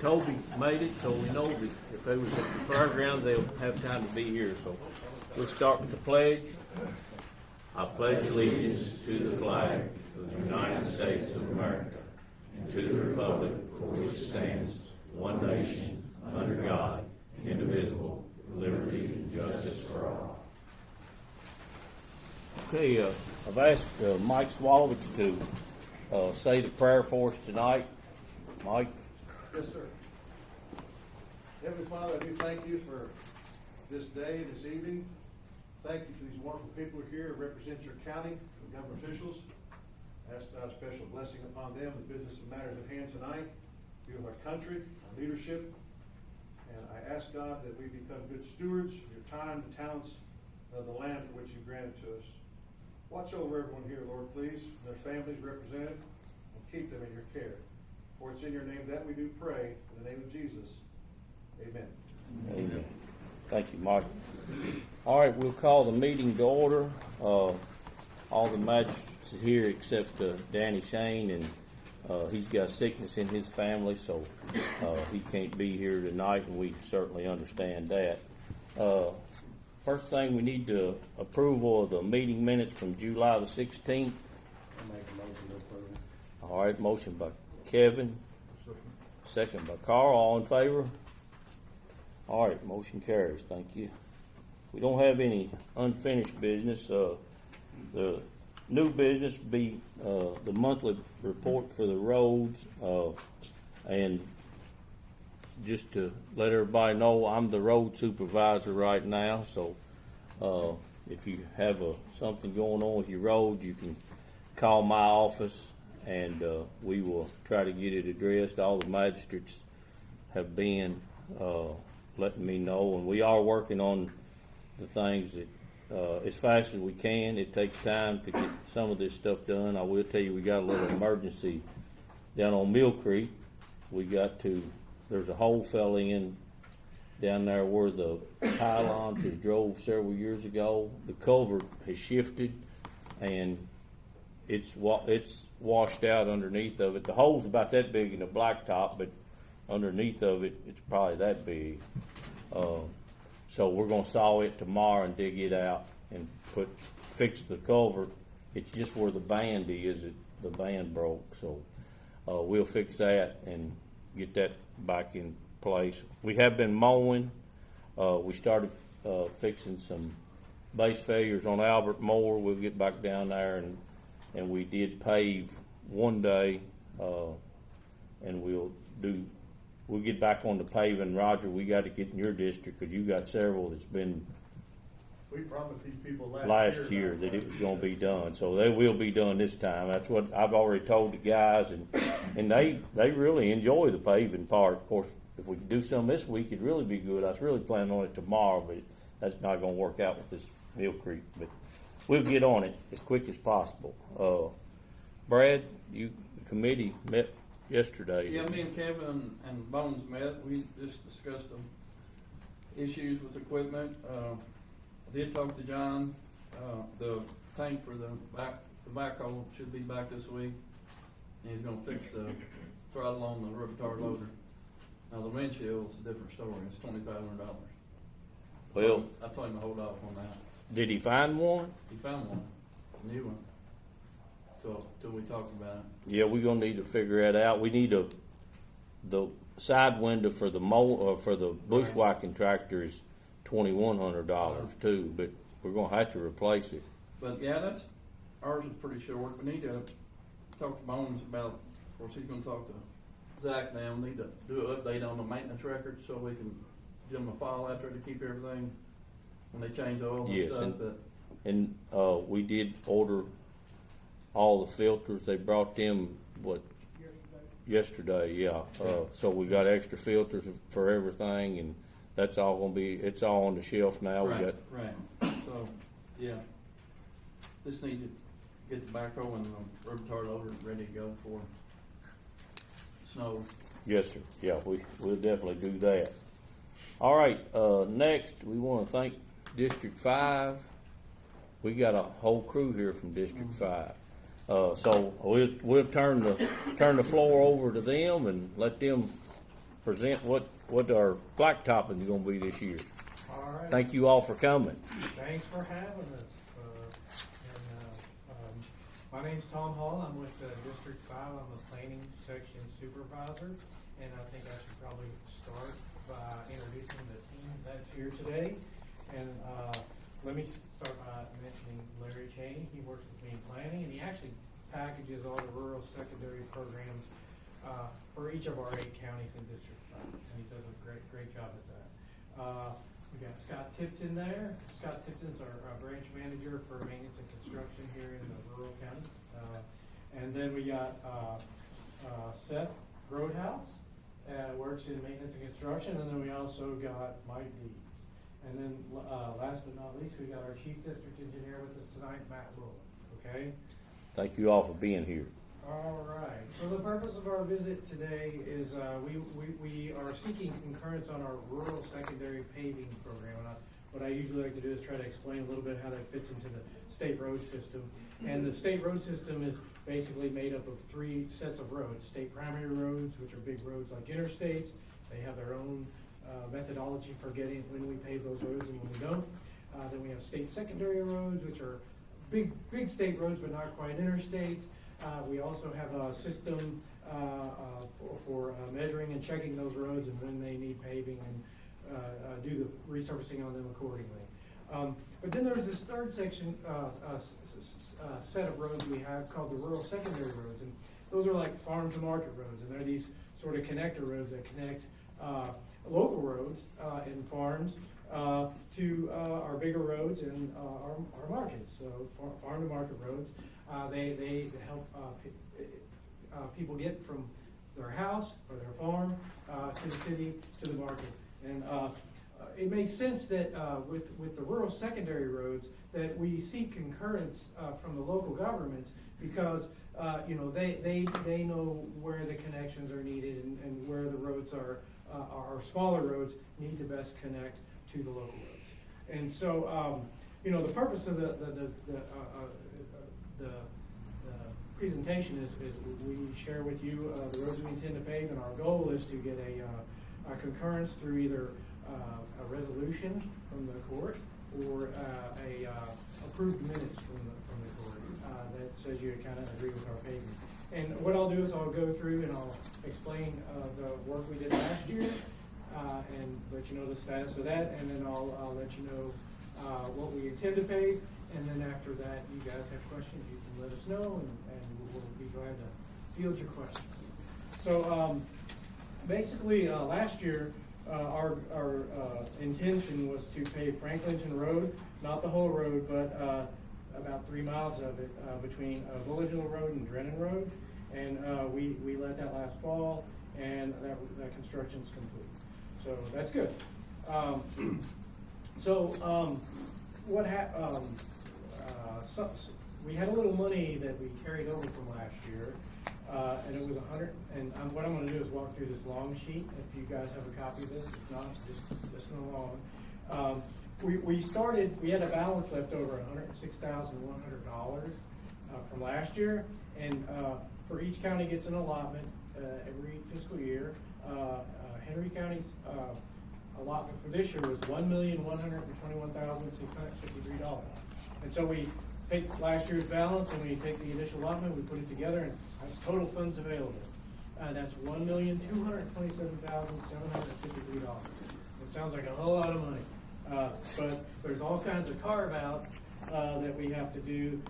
Toby made it, so we know that if they was at the fairgrounds, they'll have time to be here. So we'll start with the pledge. I pledge allegiance to the flag of the United States of America and to the republic for which it stands, one nation, under God, indivisible, with liberty and justice for all. Okay, I've asked Mike Swalowitz to say the prayer for us tonight. Mike? Yes, sir. Heavenly Father, I do thank you for this day, this evening. Thank you for these wonderful people who are here to represent your county, the government officials. Ask a special blessing upon them, the business and matters at hand tonight. Be with our country, our leadership. And I ask God that we become good stewards of your time, the talents of the land for which you've granted to us. Watch over everyone here, Lord, please, and their families represented, and keep them in your care. For it's in your name that we do pray, in the name of Jesus. Amen. Amen. Thank you, Mike. All right, we'll call the meeting to order. All the magistrates are here except Danny Shane, and he's got sickness in his family, so he can't be here tonight, and we certainly understand that. First thing, we need the approval of the meeting minutes from July the 16th. I'll make a motion to approve. All right, motion by Kevin, second by Carl. All in favor? All right, motion carries. Thank you. We don't have any unfinished business. The new business would be the monthly report for the roads, and just to let everybody know, I'm the road supervisor right now, so if you have something going on with your road, you can call my office, and we will try to get it addressed. All the magistrates have been letting me know, and we are working on the things that as fast as we can. It takes time to get some of this stuff done. I will tell you, we got a little emergency down on Mill Creek. There's a hole fell in down there where the pylons was drove several years ago. The culvert has shifted, and it's washed out underneath of it. The hole's about that big in the blacktop, but underneath of it, it's probably that big. So we're gonna saw it tomorrow and dig it out and fix the culvert. It's just where the band is. The band broke, so we'll fix that and get that back in place. We have been mowing. We started fixing some base failures on Albert Moore. We'll get back down there, and we did pave one day, and we'll get back on the paving. Roger, we got to get in your district because you got several that's been We promised these people last year that it was going to be done, so they will be done this time. That's what I've already told the guys, and they really enjoy the paving part. Of course, if we could do some this week, it'd really be good. I was really planning on it tomorrow, but that's not going to work out with this Mill Creek. But we'll get on it as quick as possible. Brad, the committee met yesterday. Yeah, me and Kevin and Bones met. We just discussed the issues with equipment. I did talk to John. The tank for the backhoe should be back this week. And he's gonna fix the throttle on the rotary loader. Now the windshield's a different story. It's $2,500. Well, I told him to hold off on that. did he find one? He found one, a new one. So till we talk about it. Yeah, we're gonna need to figure that out. We need the side window for the bushwhacking tractor is $2,100 too, but we're gonna have to replace it. But yeah, ours is pretty short. We need to talk to Bones about, of course, he's gonna talk to Zach now. We need to do an update on the maintenance record so we can give them a file out there to keep everything when they change oil and Yes, stuff. and we did order all the filters. They brought them yesterday, yeah. So we got extra filters for everything, and that's all it's all on the shelf now. Right, We got so, yeah. Just need to get the backhoe and the rotary loader ready to go for snow. Yes, sir. Yeah, we'll definitely do that. All right, next, we want to thank District 5. We got a whole crew here from District 5. So we'll turn the floor over to them and let them present what our blacktopping is gonna be this year. All right. Thank you all for coming. Thanks for having us. My name's Tom Hall. I'm with District 5. I'm the planning section supervisor. And I think I should probably start by introducing the team that's here today. And let me start by mentioning Larry Cheney. He works with me in planning, and he actually packages all the rural secondary programs for each of our 8 counties in District 5. And he does a great job at that. We got Scott Tipton there. Scott Tipton's our branch manager for maintenance and construction here in the rural counties. And then we got Seth Grodehouse, works in maintenance and construction. And then we also got Mike Deeds. And then last but not least, we got our chief district engineer with us tonight, Matt Bullock. Okay? Thank you all for being here. All right. So the purpose of our visit today is we are seeking concurrence on our rural secondary paving program. And what I usually like to do is try to explain a little bit how that fits into the state road system. And the state road system is basically made up of 3 sets of roads. State primary roads, which are big roads like interstates. They have their own methodology for getting when we pave those roads and when we don't. Then we have state secondary roads, which are big state roads but not quite interstates. We also have a system for measuring and checking those roads and when they need paving and do the resurfacing on them accordingly. But then there's this third section, set of roads we have called the rural secondary roads. And those are like farm to market roads. And they're these sort of connector roads that connect local roads and farms to our bigger roads and our markets. So farm to market roads. They help people get from their house or their farm to the city to the market. And it makes sense that with the rural secondary roads that we seek concurrence from the local governments because they know where the connections are needed and where the roads are smaller roads need to best connect to the local roads. And so the purpose of the presentation is we share with you the roads we intend to pave, and our goal is to get a concurrence through either a resolution from the court or a approved minutes from the court that says you kind of agree with our paving. And what I'll do is I'll go through and I'll explain the work we did last year and let you know the status of that, and then I'll let you know what we intend to pave. And then after that, you guys have questions, you can let us know, and we'll be glad to field your questions. So basically, last year, our intention was to pave Franklinton Road, not the whole road, but about 3 miles of it between Village Hill Road and Drennan Road. And we let that last fall, and that construction's complete. So that's good. What happened? We had a little money that we carried over from last year, and it was what I'm going to do is walk through this long sheet. If you guys have a copy of this, if not, just listen along. We had a balance left over $106,100 from last year, and for each county gets an allotment every fiscal year. Henry County's allotment for this year was $1,121,653. And so we take last year's balance and we take the initial allotment, we put it together, and that's total funds available. That's $1,227,753. It sounds like a whole lot of money, but there's all kinds of carve-outs that we have to do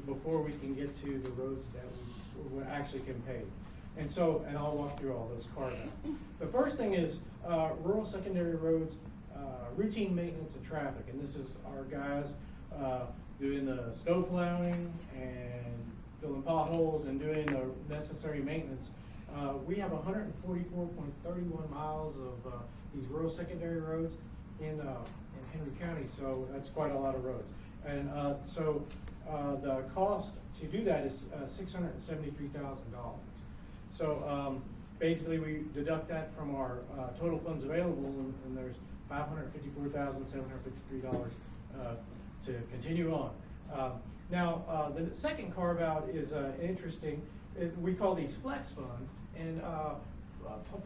before we can get to the roads that we actually can pave. And I'll walk through all those carve-outs. The first thing is rural secondary roads, routine maintenance of traffic, and this is our guys doing the snow plowing and filling potholes and doing the necessary maintenance. We have 144.31 miles of these rural secondary roads in Henry County, so that's quite a lot of roads. And the cost to do that is $673,000. So basically, we deduct that from our total funds available, and there's $554,753 to continue on. Now, the second carve-out is interesting. We call these flex funds, and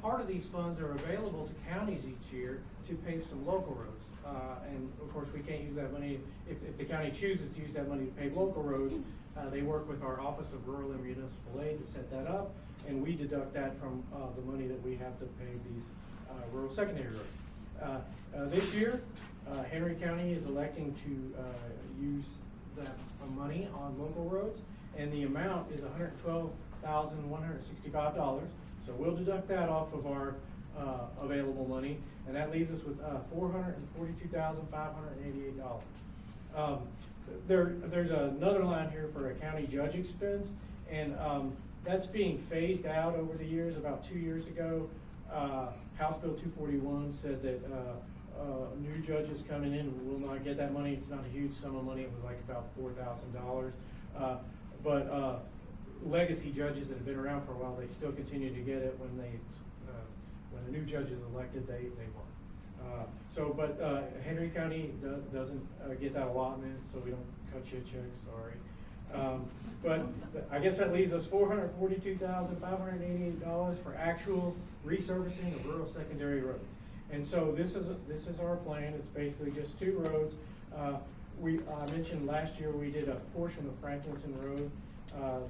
part of these funds are available to counties each year to pave some local roads. And of course, we can't use that money, if the county chooses to use that money to pave local roads, they work with our Office of Rural and Municipal Aid to set that up, and we deduct that from the money that we have to pave these rural secondary roads. This year, Henry County is electing to use that money on local roads, and the amount is $112,165. So we'll deduct that off of our available money, and that leaves us with $442,588. There's another line here for a county judge expense, and that's being phased out over the years. About 2 years ago, House Bill 241 said that new judges coming in will not get that money. It's not a huge sum of money. It was like about $4,000. But legacy judges that have been around for a while, they still continue to get it. When the new judge is elected, they won't. But Henry County doesn't get that allotment, so we don't cut you a check, sorry. But I guess that leaves us $442,588 for actual resurfacing of rural secondary roads. And so this is our plan. It's basically just 2 roads. I mentioned last year we did a portion of Franklinton Road.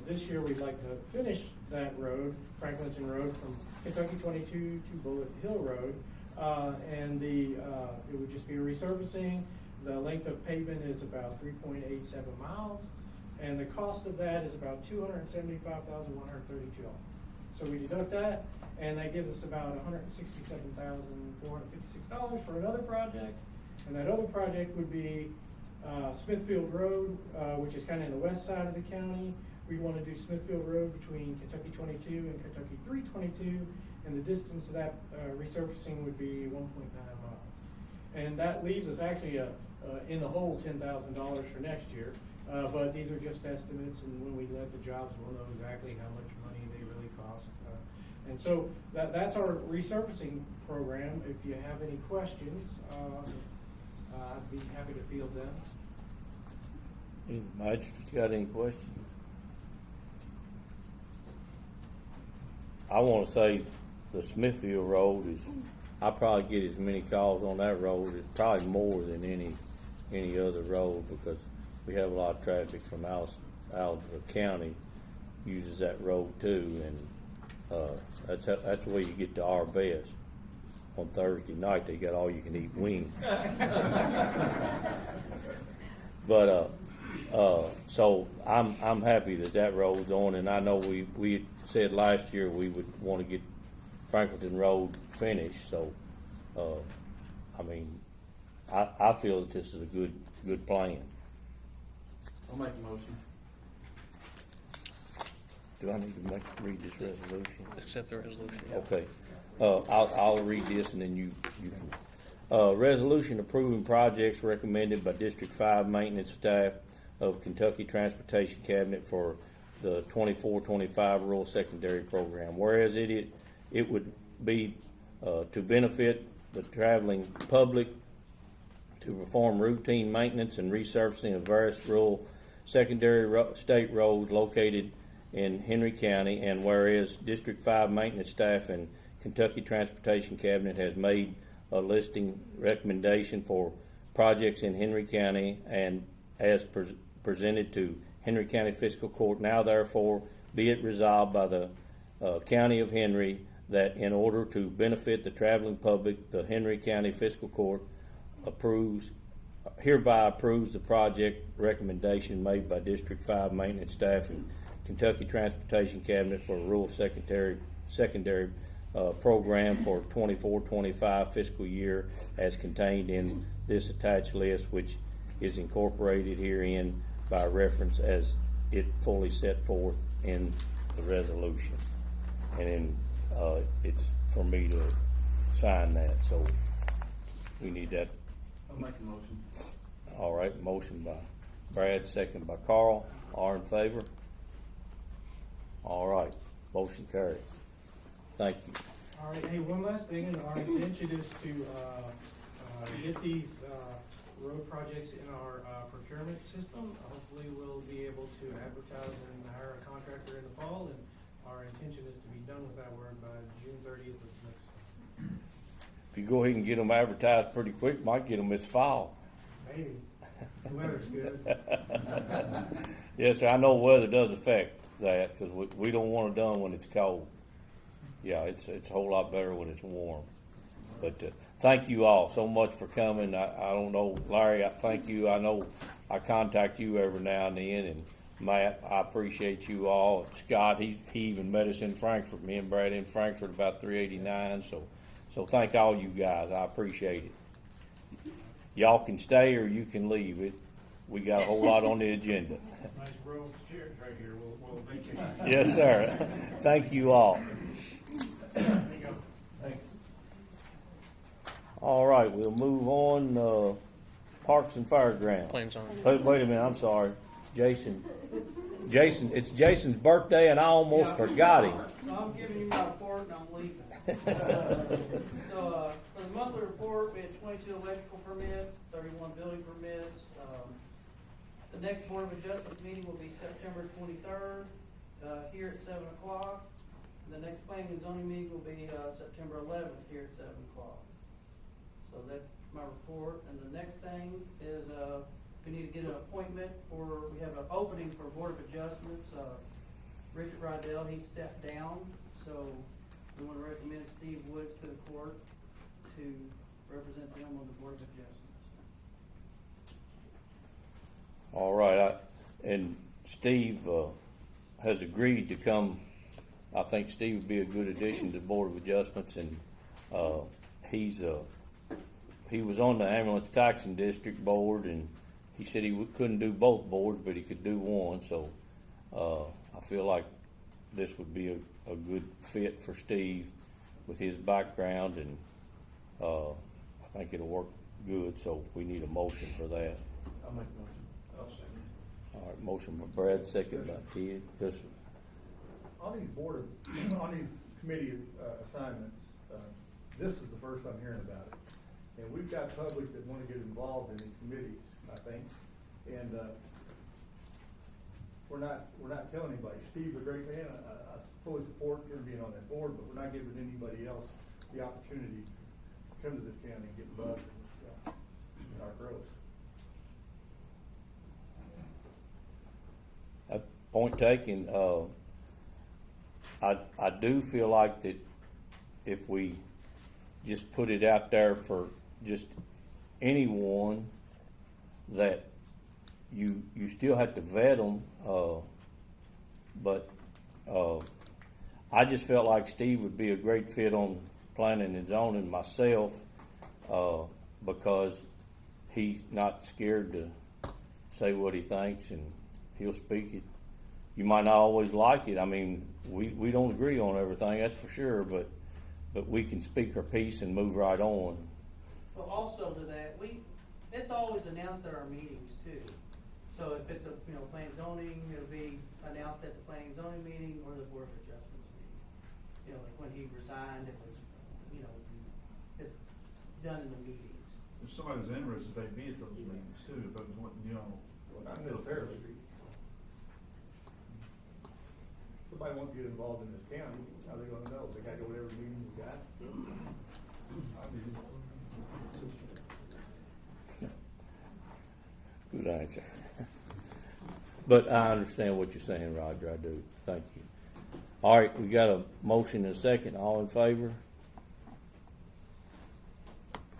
This year we'd like to finish that road, Franklinton Road, from Kentucky 22 to Bullet Hill Road. And it would just be a resurfacing. The length of pavement is about 3.87 miles. And the cost of that is about $275,132. So we deduct that, and that gives us about $167,456 for another project. And that other project would be Smithfield Road, which is kind of in the west side of the county. We want to do Smithfield Road between Kentucky 22 and Kentucky 322, and the distance of that resurfacing would be 1.9 miles. And that leaves us actually in the hole $10,000 for next year. But these are just estimates, and when we let the jobs, we'll know exactly how much money they really cost. And so that's our resurfacing program. If you have any questions, I'd be happy to field them. Any magistrates got any questions? I want to say the Smithfield Road is, I probably get as many calls on that road, it's probably more than any other road, because we have a lot of traffic from out of the county uses that road too, and that's where you get to our best. On Thursday night, they got all you can eat wings. But so I'm happy that road's on, and I know we said last year we would want to get Franklinton Road finished. So I mean, I feel that this is a good plan. I'll make a motion. Do I need to read this resolution? Accept the resolution. Okay. I'll read this and then you can. Resolution approving projects recommended by District 5 maintenance staff of Kentucky Transportation Cabinet for the 24-25 rural secondary program. Whereas it would be to benefit the traveling public to perform routine maintenance and resurfacing of various rural secondary state roads located in Henry County, and whereas District 5 maintenance staff and Kentucky Transportation Cabinet has made a listing recommendation for projects in Henry County and as presented to Henry County Fiscal Court, now therefore be it resolved by the County of Henry that in order to benefit the traveling public, the Henry County Fiscal Court hereby approves the project recommendation made by District 5 maintenance staff and Kentucky Transportation Cabinet for a rural secondary program for 24-25 fiscal year as contained in this attached list, which is incorporated herein by reference as it fully set forth in the resolution. And then it's for me to sign that, so we need that. I'll make a motion. All right, motion by Brad, second by Carl. All in favor? All right, motion carries. Thank you. All right, hey, one last thing, and our intention is to get these road projects in our procurement system. Hopefully we'll be able to advertise and hire a contractor in the fall, and our intention is to be done with that work by June 30th of next. If you go ahead and get them advertised pretty quick, might get them this fall. Maybe. The weather's good. Yes, sir, I know weather does affect that, because we don't want it done when it's cold. Yeah, it's a whole lot better when it's warm. But thank you all so much for coming. I don't know, Larry, I thank you. I know I contact you every now and then, and Matt, I appreciate you all. Scott, he even met us in Frankfurt, me and Brad in Frankfurt about 389, so thank all you guys. I appreciate it. Y'all can stay or you can leave it. We got a whole lot on the agenda. Nice row of chairs right here, we'll vacate. Yes, sir. Thank you all. Thanks. All right, we'll move on, Parks and Fairgrounds. Plans on. Wait a minute, I'm sorry. Jason, it's Jason's birthday and I almost forgot him. So I'm giving you my report and I'm leaving. So, for the monthly report, we had 22 electrical permits, 31 building permits. The next Board of Adjustment meeting will be September 23rd, here at 7 o'clock. The next planning and zoning meeting will be, September 11th, here at 7 o'clock. So that's my report. And the next thing is, we need to get an appointment we have an opening for Board of Adjustments. Richard Rydell, he stepped down, so we want to recommend Steve Woods to the court to represent them on the Board of Adjustments. All right, and Steve has agreed to come. I think Steve would be a good addition to the Board of Adjustments, and he was on the Ambulance Taxing District Board, and he said he couldn't do both boards, but he could do one. So I feel like this would be a good fit for Steve with his background, and I think it'll work good. So we need a motion for that. I'll make a motion. I'll second. All right, motion by Brad, second by Ted. Yes, sir. On these committee assignments, this is the first I'm hearing about it. And we've got public that want to get involved in these committees, I think. And we're not telling anybody. Steve's a great man. I fully support him being on that board, but we're not giving anybody else the opportunity to come to this county and get involved in our growth. Point taken. I do feel like that if we just put it out there for just anyone, that you still have to vet them, but I just felt like Steve would be a great fit on planning and zoning myself, because he's not scared to say what he thinks, and he'll speak it. You might not always like it. I mean, we don't agree on everything, that's for sure, but we can speak our piece and move right on. But also to that, it's always announced at our meetings too. So if it's planning and zoning, it'll be announced at the planning and zoning meeting or the Board of Adjustments meeting. Like when he resigned, it was, it's done in the meetings. If somebody was interested, they'd be at those meetings too, if it was what, Well, not necessarily. Somebody wants to get involved in this county, how are they gonna know? They gotta go to every meeting we got? Good answer. But I understand what you're saying, Roger, I do. Thank you. All right, we got a motion and a second. All in favor?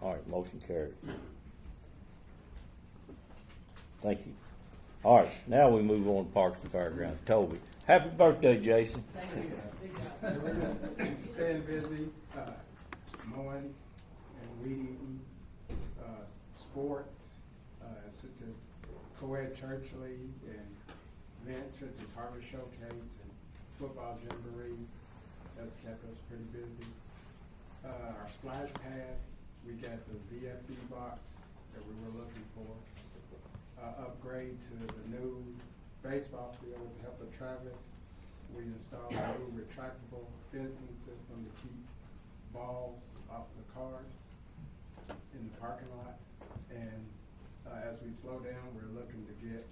All right, motion carried. Thank you. All right, now we move on to Parks and Fairgrounds. Toby, happy birthday, Jason. Thank you. Staying busy, mowing and weed eating, sports, such as co-ed church league and events such as Harvest Showcase and football jamboree. That's kept us pretty busy. Our splash pad, we got the VFD box that we were looking for. Upgrade to the new baseball field with the help of Travis. We installed a new retractable fencing system to keep balls off the cars in the parking lot. And as we slow down, we're looking to get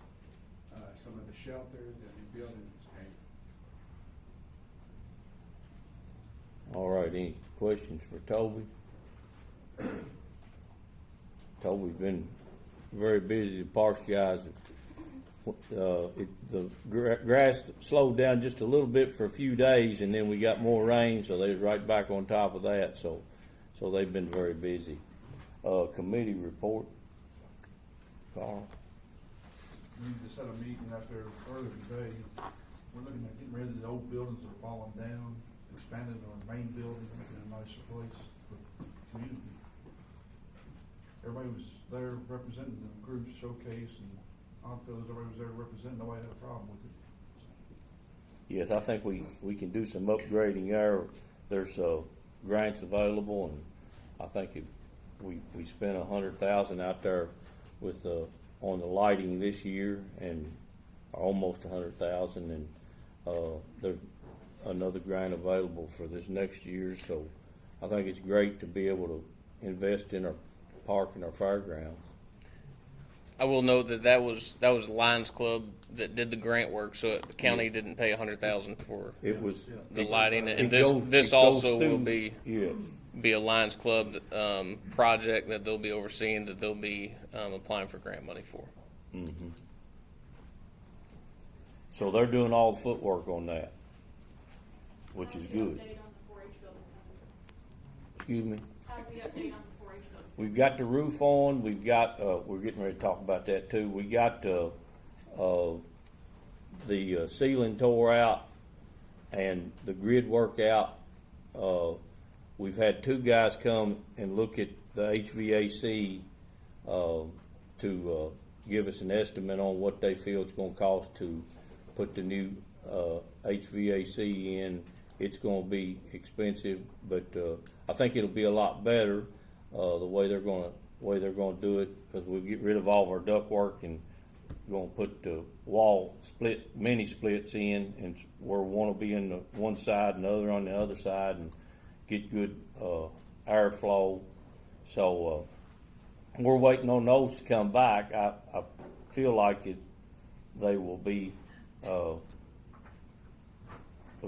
some of the shelters and the buildings painted. All right, any questions for Toby? Toby's been very busy, the parks guys. The grass slowed down just a little bit for a few days, and then we got more rain, so they was right back on top of that, so they've been very busy. Committee report. Carl? We just had a meeting out there earlier today. We're looking at getting rid of the old buildings that are falling down, expanding our main building, making it a nicer place for the community. Everybody was there representing the groups showcase, and I feel as everybody was there representing, nobody had a problem with it. Yes, I think we can do some upgrading there. There's grants available, and I think we spent $100,000 out there with on the lighting this year, and almost $100,000, and there's another grant available for this next year. So I think it's great to be able to invest in our park and our fairgrounds. I will note that was the Lions Club that did the grant work, so the county didn't pay $100,000 for It was the lighting. And it this goes also will through- yes. be a Lions Club project that they'll be overseeing, that they'll be applying for grant money for. Mm-hmm. So they're doing all the footwork on that, which is good. How's the update on the 4-H building coming? Excuse me. How's the update on the 4-H building? We've got the roof on. We've got. We're getting ready to talk about that too. We got the ceiling tore out and the grid work out. We've had 2 guys come and look at the HVAC to give us an estimate on what they feel it's going to cost to put the new HVAC in. It's going to be expensive, but I think it'll be a lot better the way they're going to do it, because we'll get rid of all of our ductwork and going to put the wall mini splits in, and where one will be in the one side and the other on the other side, and get good airflow. So we're waiting on those to come back. I feel like they will be a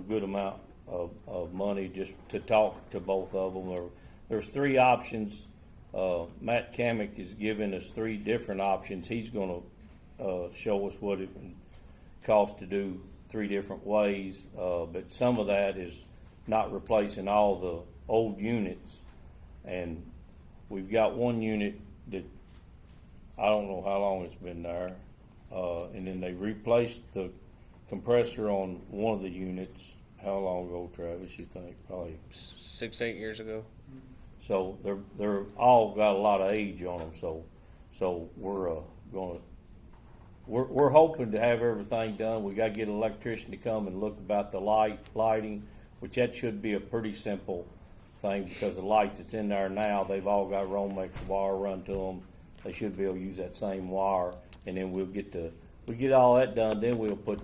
good amount of money just to talk to both of them. There's 3 options. Matt Kamick is giving us 3 different options. He's going to show us what it would cost to do 3 different ways, but some of that is not replacing all the old units, and we've got one unit that I don't know how long it's been there, and then they replaced the compressor on one of the units. How long ago, Travis, you think? Probably 6-8 years ago. So they're all got a lot of age on them. So we're hoping to have everything done. We got to get an electrician to come and look about the lighting, which that should be a pretty simple thing, because the lights that's in there now, they've all got Romex wire run to them. They should be able to use that same wire, and then we get all that done. Then we'll put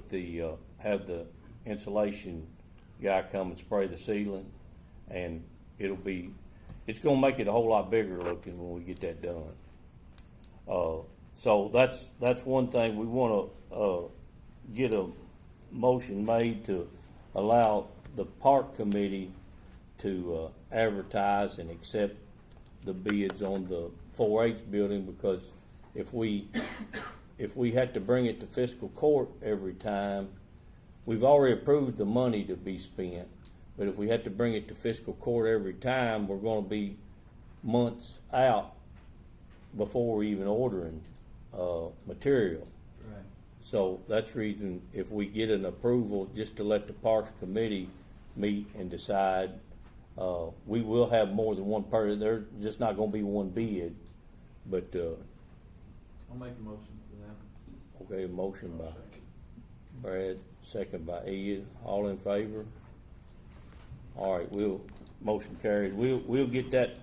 have the insulation guy come and spray the ceiling, and it's going to make it a whole lot bigger looking when we get that done. So that's one thing. We want to get a motion made to allow the park committee to advertise and accept the bids on the 4-H building, because if we had to bring it to fiscal court every time, we've already approved the money to be spent, but if we had to bring it to fiscal court every time, we're going to be months out before we're even ordering material. Right. So that's the reason, if we get an approval just to let the Parks Committee meet and decide, we will have more than one person. There's just not going to be one bid, but I'll make a motion for that. okay, a motion by Brad, second by Ed. All in favor? All right, motion carries. We'll get that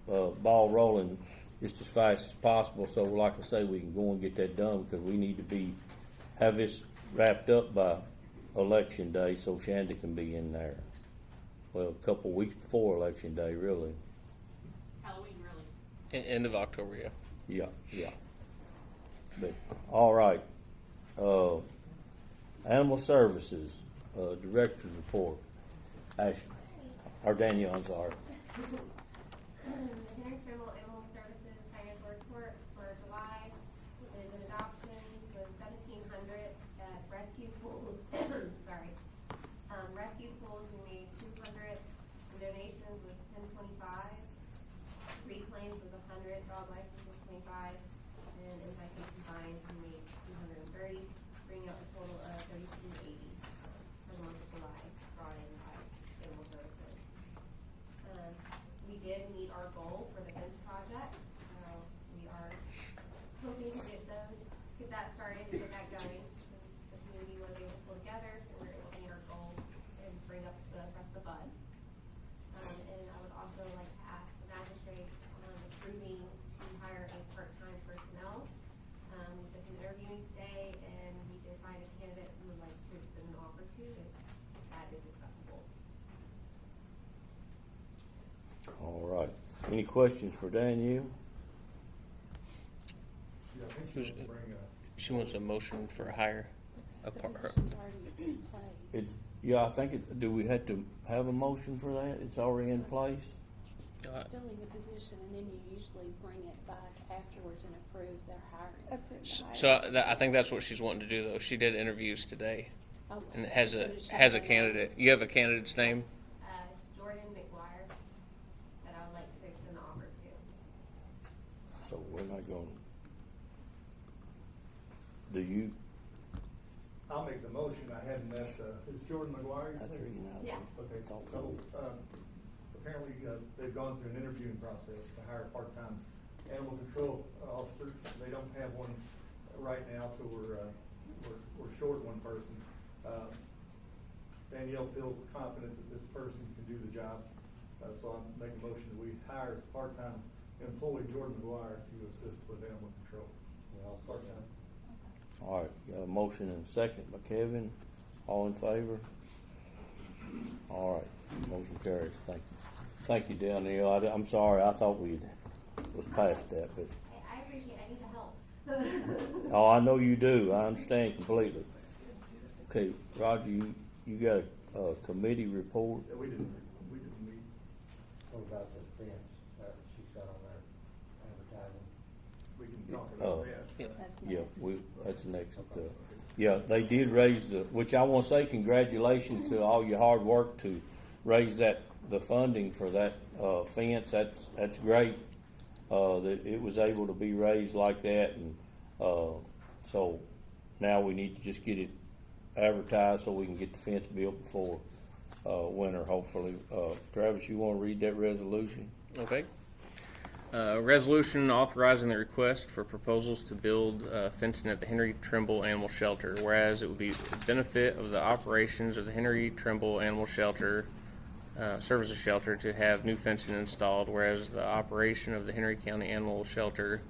ball rolling just as fast as possible. So, like I say, we can go and get that done, because we need to have this wrapped up by Election Day, so Shanda can be in there. Well, a couple weeks before Election Day, really. Halloween, really. End of October, yeah. Yeah. But all right. Animal Services Director's Report. Ashley. or Danielle, I'm sorry. The Henry Trimble Animal Services financial report for July is in adoptions was $1,700 at rescue pools. Sorry. Rescue pools, we made 200, and donations was 1025. Reclaims was 100, dog license was 25, and invitation fines, we made 230, bringing up a total of 3280 for the month of July, brought in by Animal Services. We did meet our goal for the fence project. We are hoping to get that started and get that going. The community was able to pull together, so we're able to meet our goal and bring up the rest of the funds. And I would also like to ask the magistrate approving to hire a part-time personnel. We did some interviewing today, and we did find a candidate who would like to extend an offer to, if that is acceptable. All right. Any questions for Danielle? Yeah, I think she wants to bring She wants a motion for a hire. A The part, position's already in place. Yeah, I think do we have to have a motion for that? It's already in place? Filling the position, and then you usually bring it back afterwards and approve their hiring. so I think that's what she's wanting to do, though. She did interviews today, Oh, and has so a does she has a have candidate. You have a candidate's name? Jordan McGuire, that I would like to extend the offer to. So we're not going, do you? I'll make the motion. I hadn't met, is Jordan McGuire? you That's think? reading out. Yeah. Okay, so, apparently, they've gone through an interviewing process to hire a part-time animal control officer. They don't have one right now, so we're short one person. Danielle feels confident that this person can do the job, so I'm making a motion that we hire as a part-time employee Jordan McGuire to assist with animal control. I'll start that. All right, got a motion and a second by Kevin. All in favor? All right, motion carries. Thank you. Thank you, Danielle. I'm sorry, I thought we was past that, but, I appreciate it. I need the help. oh, I know you do. I understand completely. Okay, Roger, you got a committee report? Yeah, we didn't meet. What about the fence that she's got on there advertising? We can talk about that. That's Yeah, next. that's next. Yeah, they did raise which I want to say congratulations to all your hard work to raise the funding for that fence. That's great that it was able to be raised like that, and so now we need to just get it advertised so we can get the fence built before winter, hopefully. Travis, you want to read that resolution? Okay. Resolution authorizing the request for proposals to build fencing at the Henry Trimble Animal Shelter, whereas it would be the benefit of the operations of the Henry Trimble Animal Shelter Services Shelter to have new fencing installed, whereas the operation of the Henry County Animal Shelter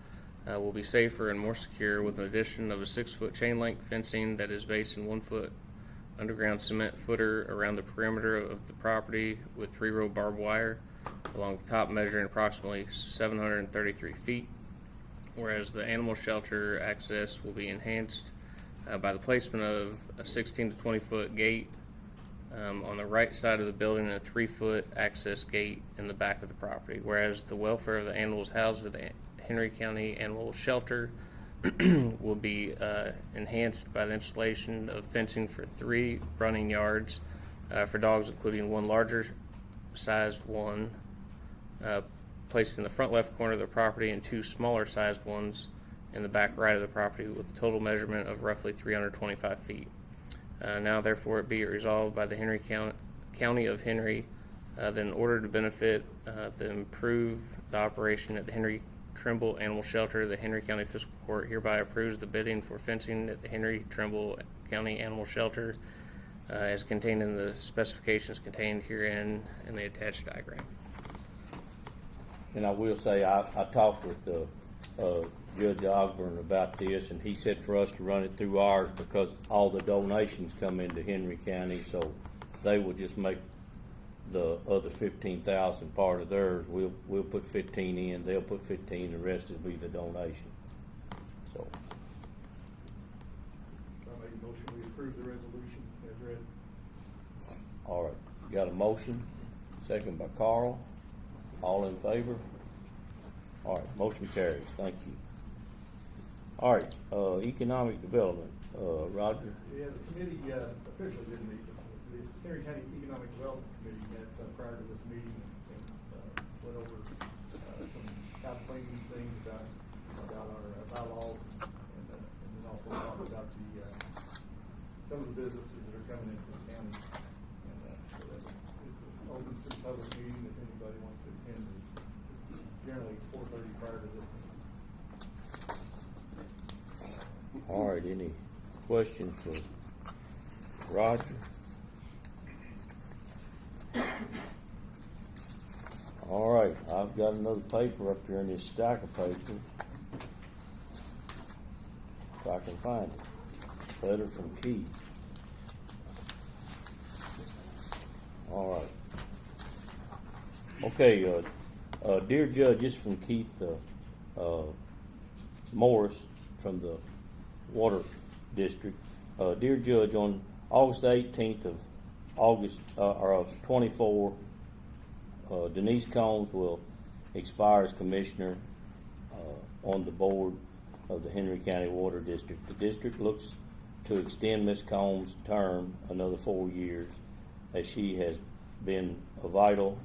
will be safer and more secure with an addition of a 6-foot chain link fencing that is based in 1-foot underground cement footer around the perimeter of the property with 3-row barbed wire along the top measuring approximately 733 feet, whereas the animal shelter access will be enhanced by the placement of a 16 to 20 foot gate on the right side of the building and a 3-foot access gate in the back of the property, whereas the welfare of the animals housed at the Henry County Animal Shelter will be enhanced by the installation of fencing for 3 running yards for dogs, including 1 larger sized one placed in the front left corner of the property and 2 smaller sized ones in the back right of the property with a total measurement of roughly 325 feet. Now therefore it be resolved by the Henry County of Henry that in order to benefit the improve the operation at the Henry Trimble Animal Shelter, the Henry County Fiscal Court hereby approves the bidding for fencing at the Henry Trimble County Animal Shelter as contained in the specifications contained herein in the attached diagram. And I will say, I talked with Judge Ogburn about this, and he said for us to run it through ours because all the donations come into Henry County, so they will just make the other 15,000 part of theirs. We'll put 15 in, they'll put 15, the rest will be the donation. So, I make a motion, we approve the resolution as read. all right, got a motion, Second by Carl. All in favor? All right, motion carries. Thank you. All right, economic development, Roger. Yeah, the committee officially didn't meet. The Henry County Economic Development Committee met prior to this meeting and went over some house cleaning things about our bylaws and then also talked about some of the businesses that are coming into the county. And so it's an open to the public meeting if anybody wants to attend. It's generally 4:30 prior to this meeting. All right, any questions for Roger? All right, I've got another paper up here in this stack of papers. If I can find it. Letter from Keith. All right. Okay, dear Judge, this is from Keith Morris from the Water District. Dear Judge, on August 18th of 24, Denise Combs will expire as commissioner on the board of the Henry County Water District. The district looks to extend Ms. Combs' term another 4 years, as she has been a vital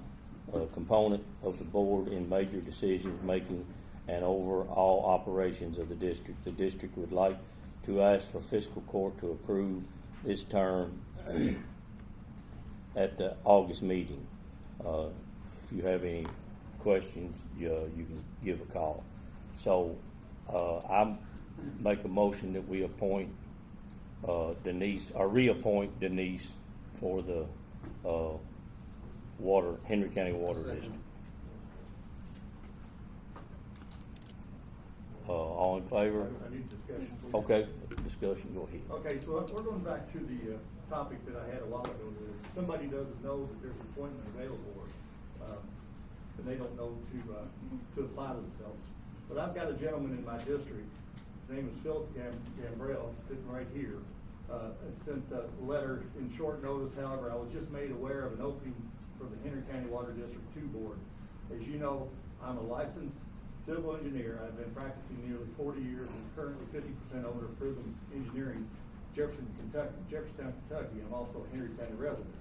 component of the board in major decisions making and over all operations of the district. The district would like to ask for fiscal court to approve this term at the August meeting. If you have any questions, you can give a call. So I make a motion that we appoint Denise, or reappoint Denise for the Henry County Water District. All in favor? I need discussion. please. Okay, discussion, go ahead. Okay, so we're going back to the topic that I had a while ago. If somebody doesn't know that there's an appointment available, and they don't know to apply themselves. But I've got a gentleman in my district, his name is Philip Gambrell, sitting right here. Sent a letter in short notice. However, I was just made aware of an opening for the Henry County Water District 2 Board. As you know, I'm a licensed civil engineer. I've been practicing nearly 40 years and currently 50% owner of Prism Engineering, Jeffersontown, Kentucky. I'm also a Henry County resident.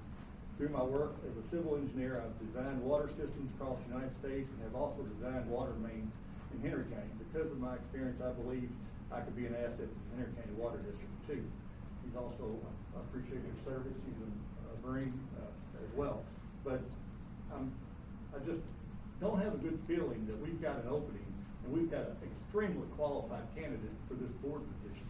Through my work as a civil engineer, I've designed water systems across the United States and have also designed water mains in Henry County. Because of my experience, I believe I could be an asset to the Henry County Water District 2. He's also, I appreciate his service, he's a Marine as well. But I just don't have a good feeling that we've got an opening and we've got an extremely qualified candidate for this board position.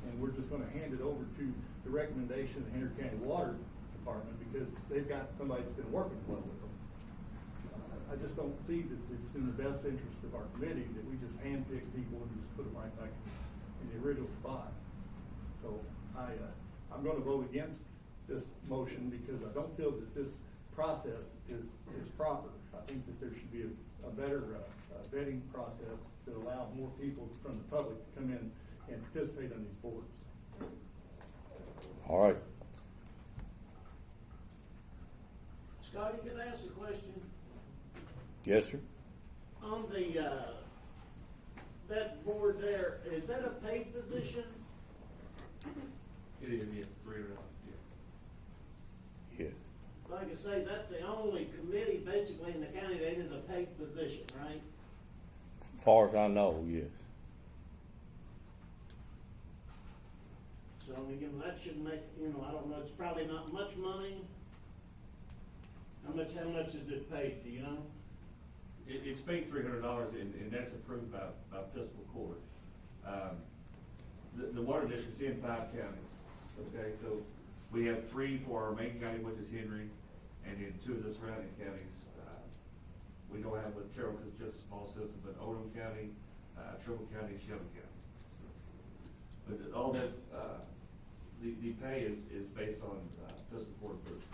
And we're just gonna hand it over to the recommendation of the Henry County Water Department because they've got somebody that's been working well with them. I just don't see that it's in the best interest of our committees that we just handpick people and just put them right back in the original spot. So I'm going to vote against this motion because I don't feel that this process is proper. I think that there should be a better vetting process that allows more people from the public to come in and participate on these boards. All right. Scotty, can I ask a question? Yes, sir. On the, that board there, is that a paid position? It is, yes, $300, yes. Yeah. Like I say, that's the only committee basically in the county that is a paid position, right? As far as I know, yes. So, you know, that should make, you know, I don't know, it's probably not much money. How much is it paid, do you know? It's paid $300 and that's approved by fiscal court. The water district's in 5 counties, okay? So we have 3 for our main county, which is Henry, and then 2 of the surrounding counties. We don't have with Carroll because it's just a small system, but Oldham County, Trimble County, Shelby County. So, but all that, the pay is based on fiscal court approval.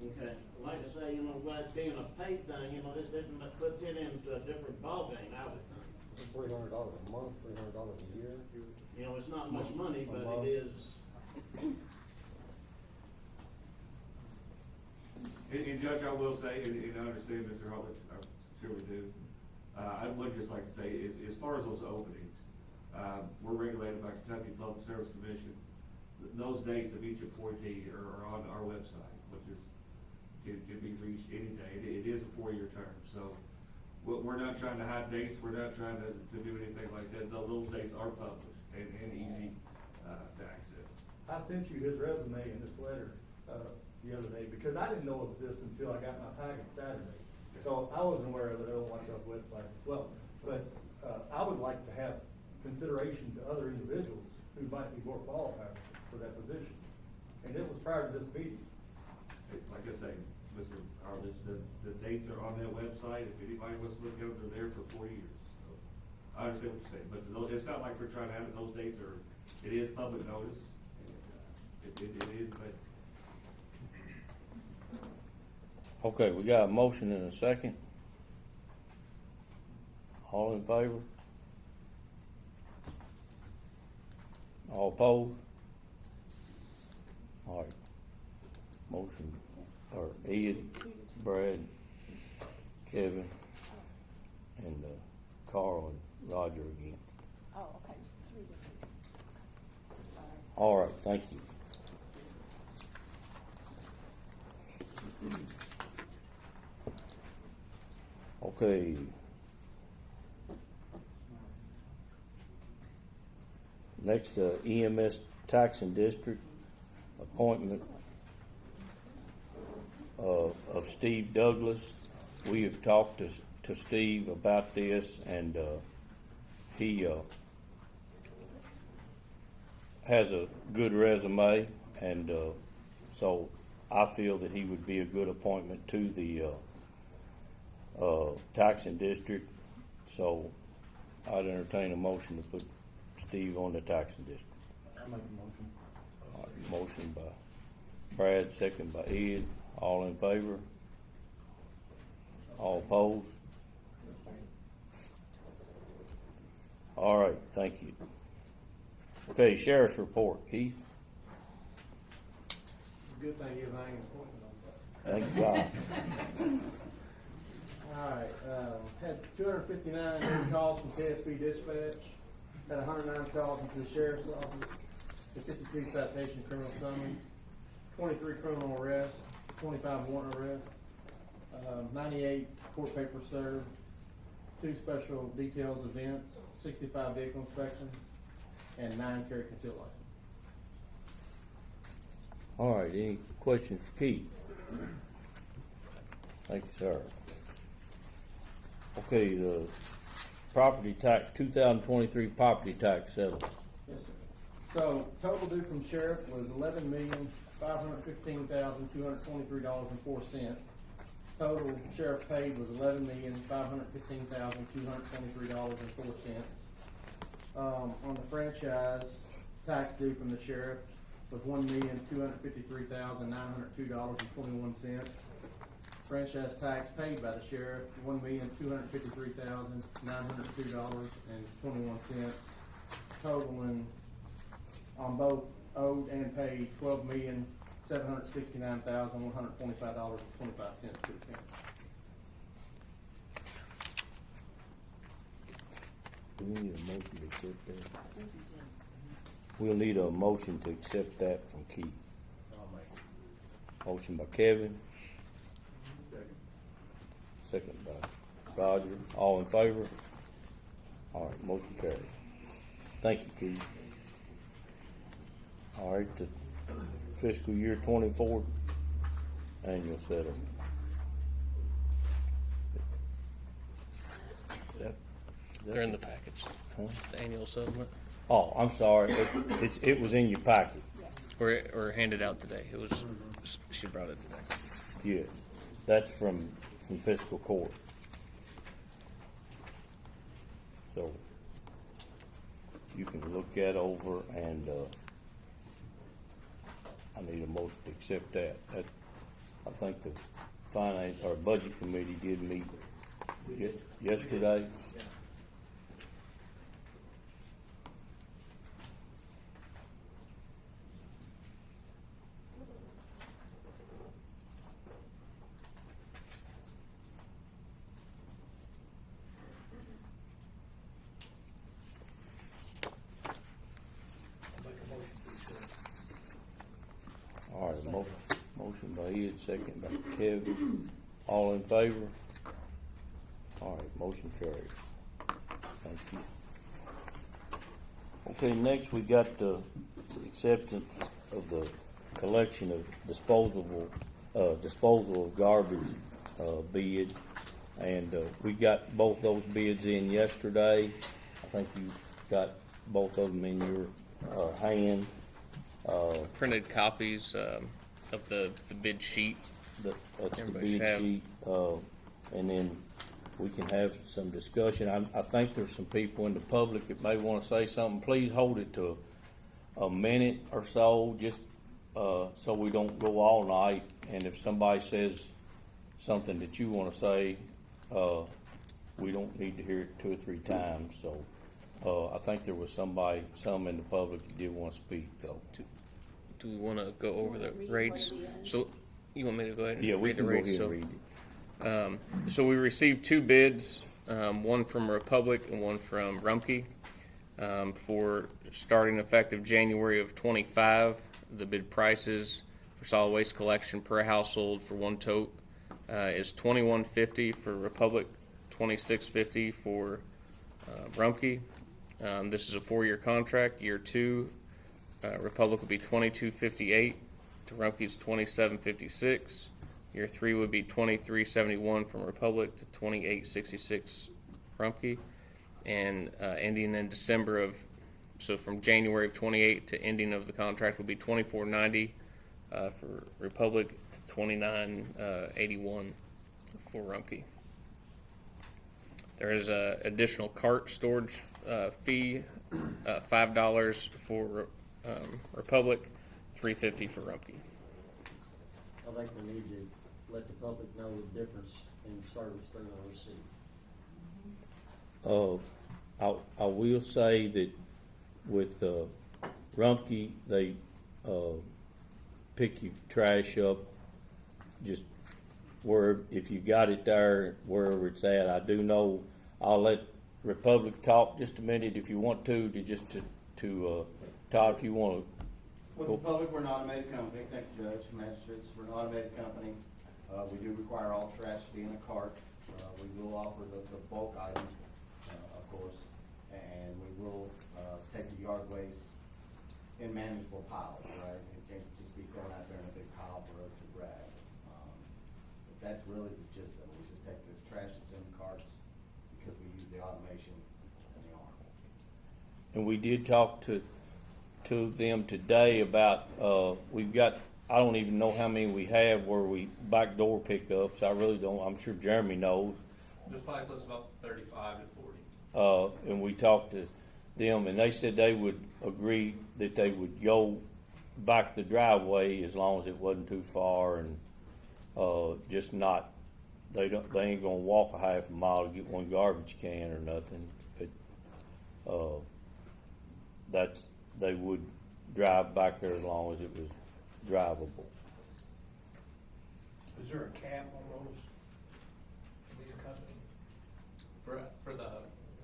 Okay, like I say, you know, by it being a paid thing, you know, it puts it into a different ballgame, I would think. $300 a month, $300 a year. You know, it's not much money, but it is. And Judge, I will say, and I understand Mr. Hubbard, I surely do, I would just like to say, as far as those openings, we're regulated by Kentucky Public Service Commission. Those dates of each appointee are on our website, which is, can be reached any day. It is a 4-year term, so we're not trying to hide dates, we're not trying to do anything like that. Those dates are published and easy to access. I sent you his resume in this letter, the other day, because I didn't know of this until I got my packet Saturday. So I wasn't aware of it, I don't watch our website as well. But, I would like to have consideration to other individuals who might be more qualified for that position. And it was prior to this meeting. Like I say, Mr. Arledge, the dates are on that website. If anybody wants to look at them, they're there for 4 years. So I understand what you're saying, but it's not like we're trying to have it. Those dates are, it is public notice. It is, but. Okay, we got a motion and a second. All in favor? All opposed? All right. Motion, or Ed, Brad, Kevin, and Carl and Roger against. Oh, okay, it's 3-2. I'm sorry. All right, thank you. Okay. Next, EMS Taxing District appointment of Steve Douglas. We have talked to Steve about this, and he has a good resume, and so I feel that he would be a good appointment to the taxing district. So I'd entertain a motion to put Steve on the taxing district. I'll make a motion. All right, motion by Brad, second by Ed. All in favor? All opposed? All right, thank you. Okay, Sheriff's report. Keith? The good thing is I ain't appointed on that. Thank God. All right, had 259 new calls from KSB Dispatch, had 109 calls into the Sheriff's Office, and 52 citation criminal summons, 23 criminal arrests, 25 warrant arrests, 98 court papers served, 2 special details events, 65 vehicle inspections, and 9 carry concealed license. All right, any questions for Keith? Thank you, sir. Okay, the property tax, 2023 property tax settlement. Yes, sir. So total due from sheriff was $11,515,223.04. Total sheriff paid was $11,515,223.04. On the franchise, tax due from the sheriff was $1,253,902.21. Franchise tax paid by the sheriff, $1,253,902.21, totaling on both owed and paid $12,769,125.25 to the county. Do we need a motion to accept that? We'll need a motion to accept that from Keith. I'll make it. Motion by Kevin. Second by Roger. All in favor? All right, motion carries. Thank you, Keith. All right, the fiscal year 24 annual settlement. They're in the package. Huh? The annual settlement. Oh, I'm sorry. It was in your packet. Or handed out today. It was, she brought it today. Yeah, that's from fiscal court. So you can look that over, and I need a motion to accept that. I think the finance or budget committee did meet yesterday. David, second by Kevin. All in favor? All right, motion carries. Thank you. Okay, next we got the acceptance of the collection of disposal of garbage, bid. And, we got both those bids in yesterday. I think you got both of them in your, hand. Printed copies of the bid sheet. That's the Everybody bid should have. sheet, and then we can have some discussion. I think there's some people in the public that may wanna say something. Please hold it to a minute or so, just, so we don't go all night. And if somebody says something that you wanna say, we don't need to hear it 2 or 3 times, so, I think there was some in the public that did wanna speak, though. Do we want to go over the Read rates? what it is. So, you want me to go ahead and Yeah, we read the can go rates? ahead So- and read it. So we received 2 bids, one from Republic and one from Rumpke, for starting effective January of '25. The bid prices for solid waste collection per household for one tote is $21.50 for Republic, $26.50 for Rumpke. This is a 4-year contract. Year 2, Republic will be $22.58 to Rumpke's $27.56. Year 3 would be $23.71 from Republic to $28.66 Rumpke, and ending in December of, so from January of '28 to ending of the contract would be $24.90 for Republic to $29.81 for Rumpke. There is a additional cart storage fee, $5 for Republic, $3.50 for Rumpke. I think we need to let the public know the difference in service they're gonna receive. I will say that with Rumpke, they pick your trash up just where, if you got it there, wherever it's at. I do know, I'll let Republic talk just a minute if you want to Todd, if you want to. With the public, we're an automated company, thank you, Judge, Magistrates, we're an automated company. We do require all trash to be in a cart. We will offer the bulk item, of course, and we will, take the yard waste in manageable piles, right? It can't just be thrown out there in a big pile for us to grab. But that's really the gist of it, we just take the trash that's in the carts because we use the automation and the arm. And we did talk to them today about, we've got, I don't even know how many we have where we backdoor pickups. I really don't. I'm sure Jeremy knows. There's probably close to about 35 to 40. And we talked to them, and they said they would agree that they would go back the driveway as long as it wasn't too far, and just not. They ain't gonna walk a half a mile to get one garbage can or nothing. But they would drive back there as long as it was drivable. Is there a cap on those, these company? For the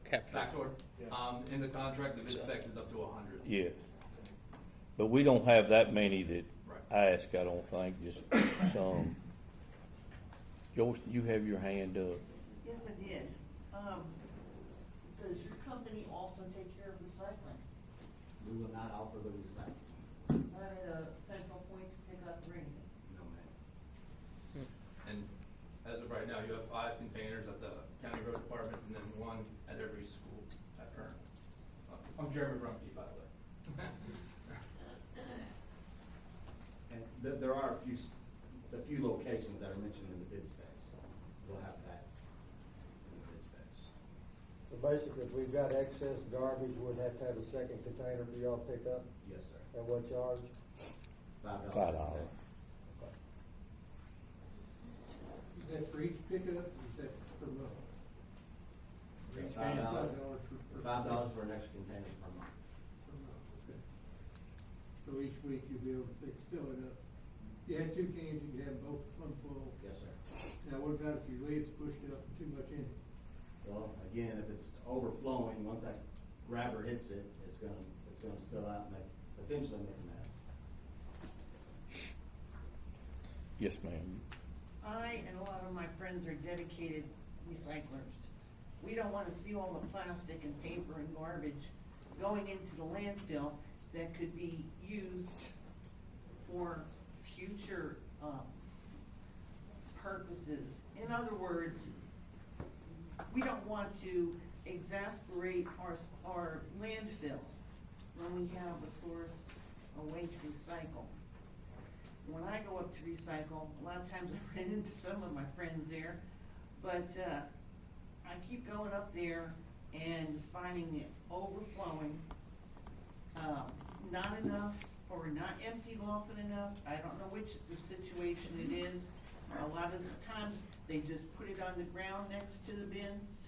Cap backdoor, Yeah. in the contract, the bid spec is up to 100. Yes. But we don't have that many that Right. ask, I don't think, just some. Joyce, did you have your hand up? Yes, I did. Does your company also take care of recycling? We will not offer the recycling, Not at a central point to pick up or anything? no ma'am. And as of right now, you have 5 containers at the county road department and then 1 at every school at current. I'm Jeremy Rumpke, by the way. And there are a few locations that are mentioned in the bid specs. We'll have that in the bid specs. So basically, if we've got excess garbage, we'd have to have a second container for y'all to pick up? Yes, sir. At what charge? $5. $5. Is that for each pickup, or is that per month? It's Each paying $5. for $5 for an extra container per month. per month, okay. So each week you'll be able to fill it up. You had 2 cans, you could have both one full. Yes, sir. Now, what about if your lid's pushed up and too much in it? Well, again, if it's overflowing, once that grabber hits it, it's gonna spill out and potentially make a mess. Yes, ma'am. I and a lot of my friends are dedicated recyclers. We don't wanna see all the plastic and paper and garbage going into the landfill that could be used for future, purposes. In other words, we don't want to exasperate our landfill when we have a source, a way to recycle. When I go up to recycle, a lot of times I run into some of my friends there, but, I keep going up there and finding it overflowing, not enough or not emptied often enough. I don't know which the situation it is. A lot of times they just put it on the ground next to the bins,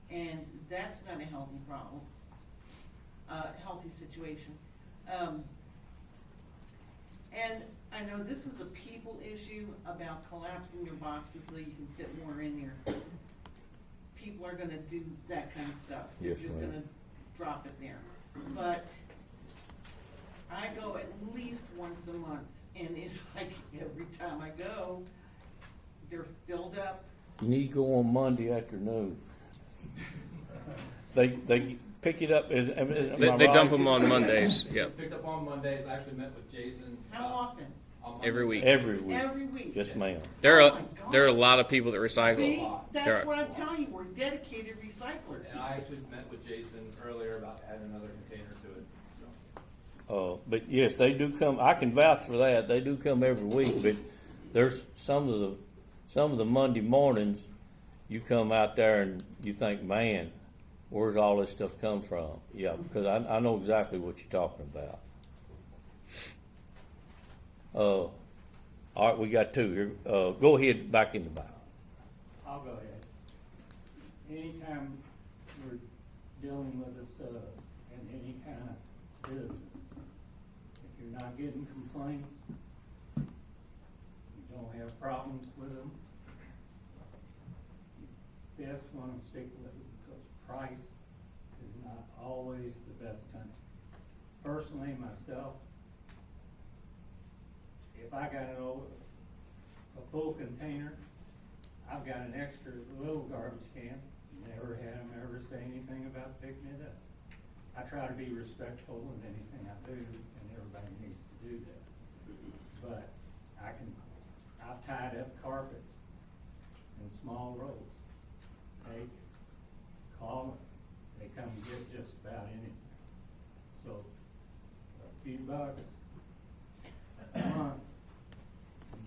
and that's not a healthy problem, healthy situation. And I know this is a people issue about collapsing your boxes so you can fit more in there. People are gonna do that kind of stuff. Yes, They're just ma'am. gonna drop it there. But I go at least once a month, and it's like every time I go, they're filled up. You need to go on Monday afternoon. They pick it up as, am I They dump right? them on Mondays, yep, It's picked up on Mondays. I actually met with Jason. How often? on Monday. every week. Every week. Every week. Yes, ma'am. There Oh are, my God. there are a lot of people that recycle. See, There that's are- what I'm telling you, we're dedicated recyclers. And I actually met with Jason earlier about adding another container to it, so. But yes, they do come, I can vouch for that, they do come every week, but there's some of the Monday mornings, you come out there and you think, man, where's all this stuff come from? Yeah, because I know exactly what you're talking about. All right, we got two here, go ahead, back in the Bible. I'll go ahead. Anytime we're dealing with us, in any kind of business, if you're not getting complaints, you don't have problems with them, you best wanna stick with it, because price is not always the best thing. Personally, myself, if I got a full container, I've got an extra little garbage can. Never had them ever say anything about picking it up. I try to be respectful in anything I do, and everybody needs to do that. But I've tied up carpet in small rolls. Take, call them, they come get just about anything. So, a few bucks a month,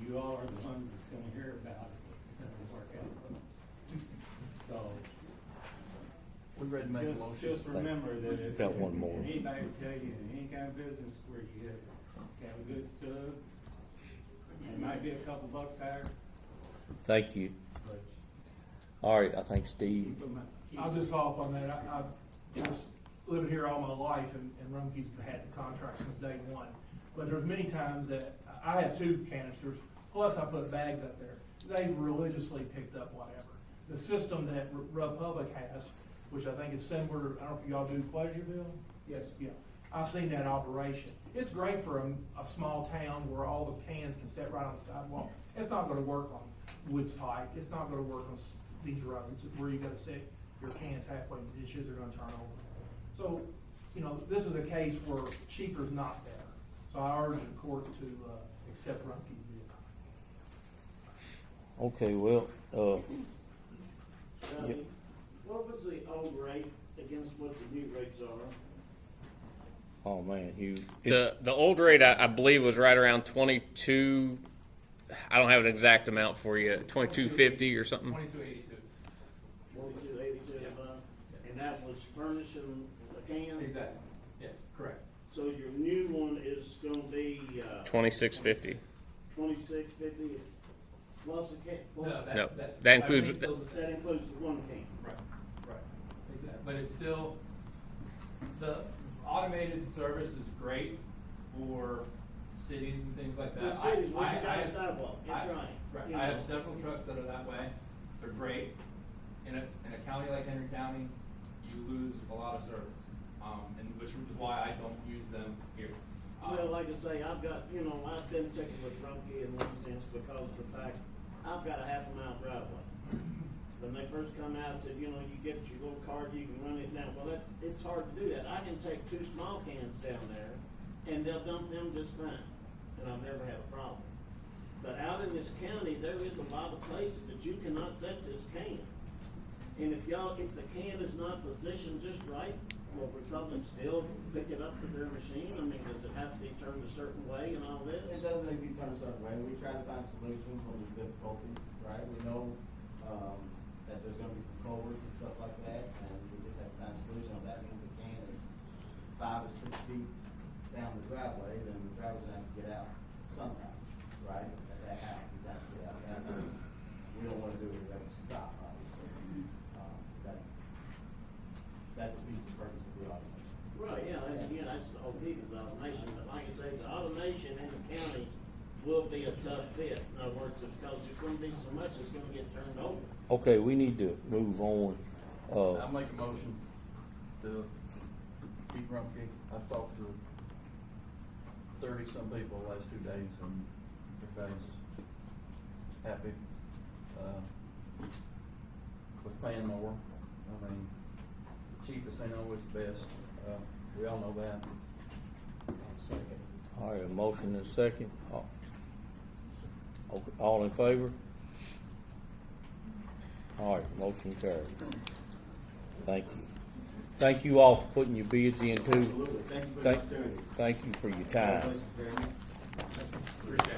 you all are the ones that's gonna hear about it. It doesn't work out. So, We ready to make a motion? just remember that if Got one more. anybody will tell you in any kind of business where you have a good sub, it might be a couple bucks higher, Thank you. but All right, I think Steve, keep them. I'll just follow up on that. I've was living here all my life, and Rumpke's had the contract since day one. But there's many times that I have 2 canisters, plus I put bags up there. They've religiously picked up whatever. The system that Republic has, which I think is similar, I don't know if y'all do Pleasureville? Yes. Yeah, I've seen that operation. It's great for a small town where all the cans can sit right on the sidewalk. It's not gonna work on Woods Pike, it's not gonna work on these roads where you gotta sit your cans halfway, the dishes are gonna turn over. So, this is a case where cheaper's not better. So I urge the court to accept Rumpke's bid. okay, well, Johnny, what was the old rate against what the new rates are? oh man, The old rate, I believe, was right around 22, I don't have an exact amount for you, 2250 or something. 2282. 2282 a month, and that was furnishing the can? Exactly. Yeah, correct. So your new one is gonna be, 2650. 2650 plus a can? No, No, that's. that includes- everything's still the same. That includes the one can? Right, exactly, but it's still, the automated service is great for cities and things like that. For cities, where you I- got a I- sidewalk, it's I- right. Right, You I have know. several trucks that are that way, they're great. In a county like Henry County, you lose a lot of service, and which is why I don't use them here. Well, like I say, I've got, I've been checking with Rumpke in one sense because of the fact, I've got a half-mile driveway. When they first come out, said, you get your little card, you can run it down. Well, it's hard to do that. I can take 2 small cans down there, and they'll dump them just fine, and I've never had a problem. But out in this county, there is a lot of places that you cannot set this can. And if the can is not positioned just right, will Republic still pick it up to their machine? I mean, does it have to be turned a certain way and all this? It doesn't need to be turned a certain way. We try to find solutions when there's difficulties, right? We know, that there's gonna be some culverts and stuff like that, and we just have to find a solution. If that means the can is 5 or 6 feet down the driveway, then the driver's gonna have to get out sometimes, right? At that house, he's got to get out. And we don't wanna do it, we have to stop, obviously. That defeats the purpose of the automation. Right, yeah, that's the whole key of the automation, but like I say, the automation in the county will be a tough fit. In other words, because there's gonna be so much that's gonna get turned over. Okay, we need to move on. I'll make a motion to keep Rumpke. I've talked to 30-some people the last 2 days, and everybody's happy, with paying more. I mean, the cheapest ain't always the best, we all know that. All right, a motion and a second. All in favor? All right, motion carried. Thank you. Thank you all for putting your bids in too. Absolutely. Thank you for the opportunity. Thank you for your time.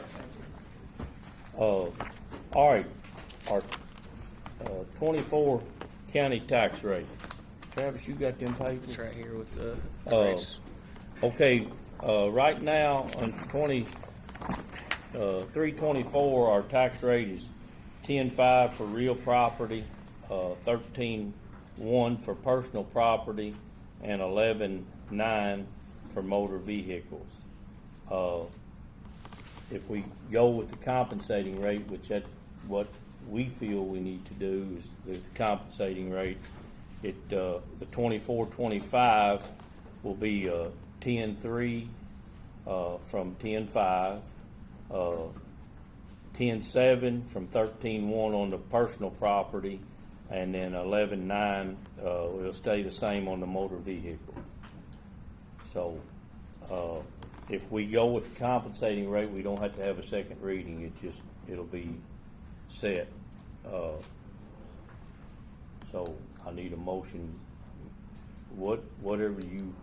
All right, our 24 county tax rate. Travis, you got them papers? It's right here with the rates. Okay, right now on 324, our tax rate is 10.5 for real property, 13.1 for personal property, and 11.9 for motor vehicles. If we go with the compensating rate, which that's what we feel we need to do, is the compensating rate. The 24-25 will be 10.3 from 10.5, 10.7 from 13.1 on the personal property, and then 11.9 will stay the same on the motor vehicle. So if we go with the compensating rate, we don't have to have a second reading. It'll be set. So I need a motion. Whatever you.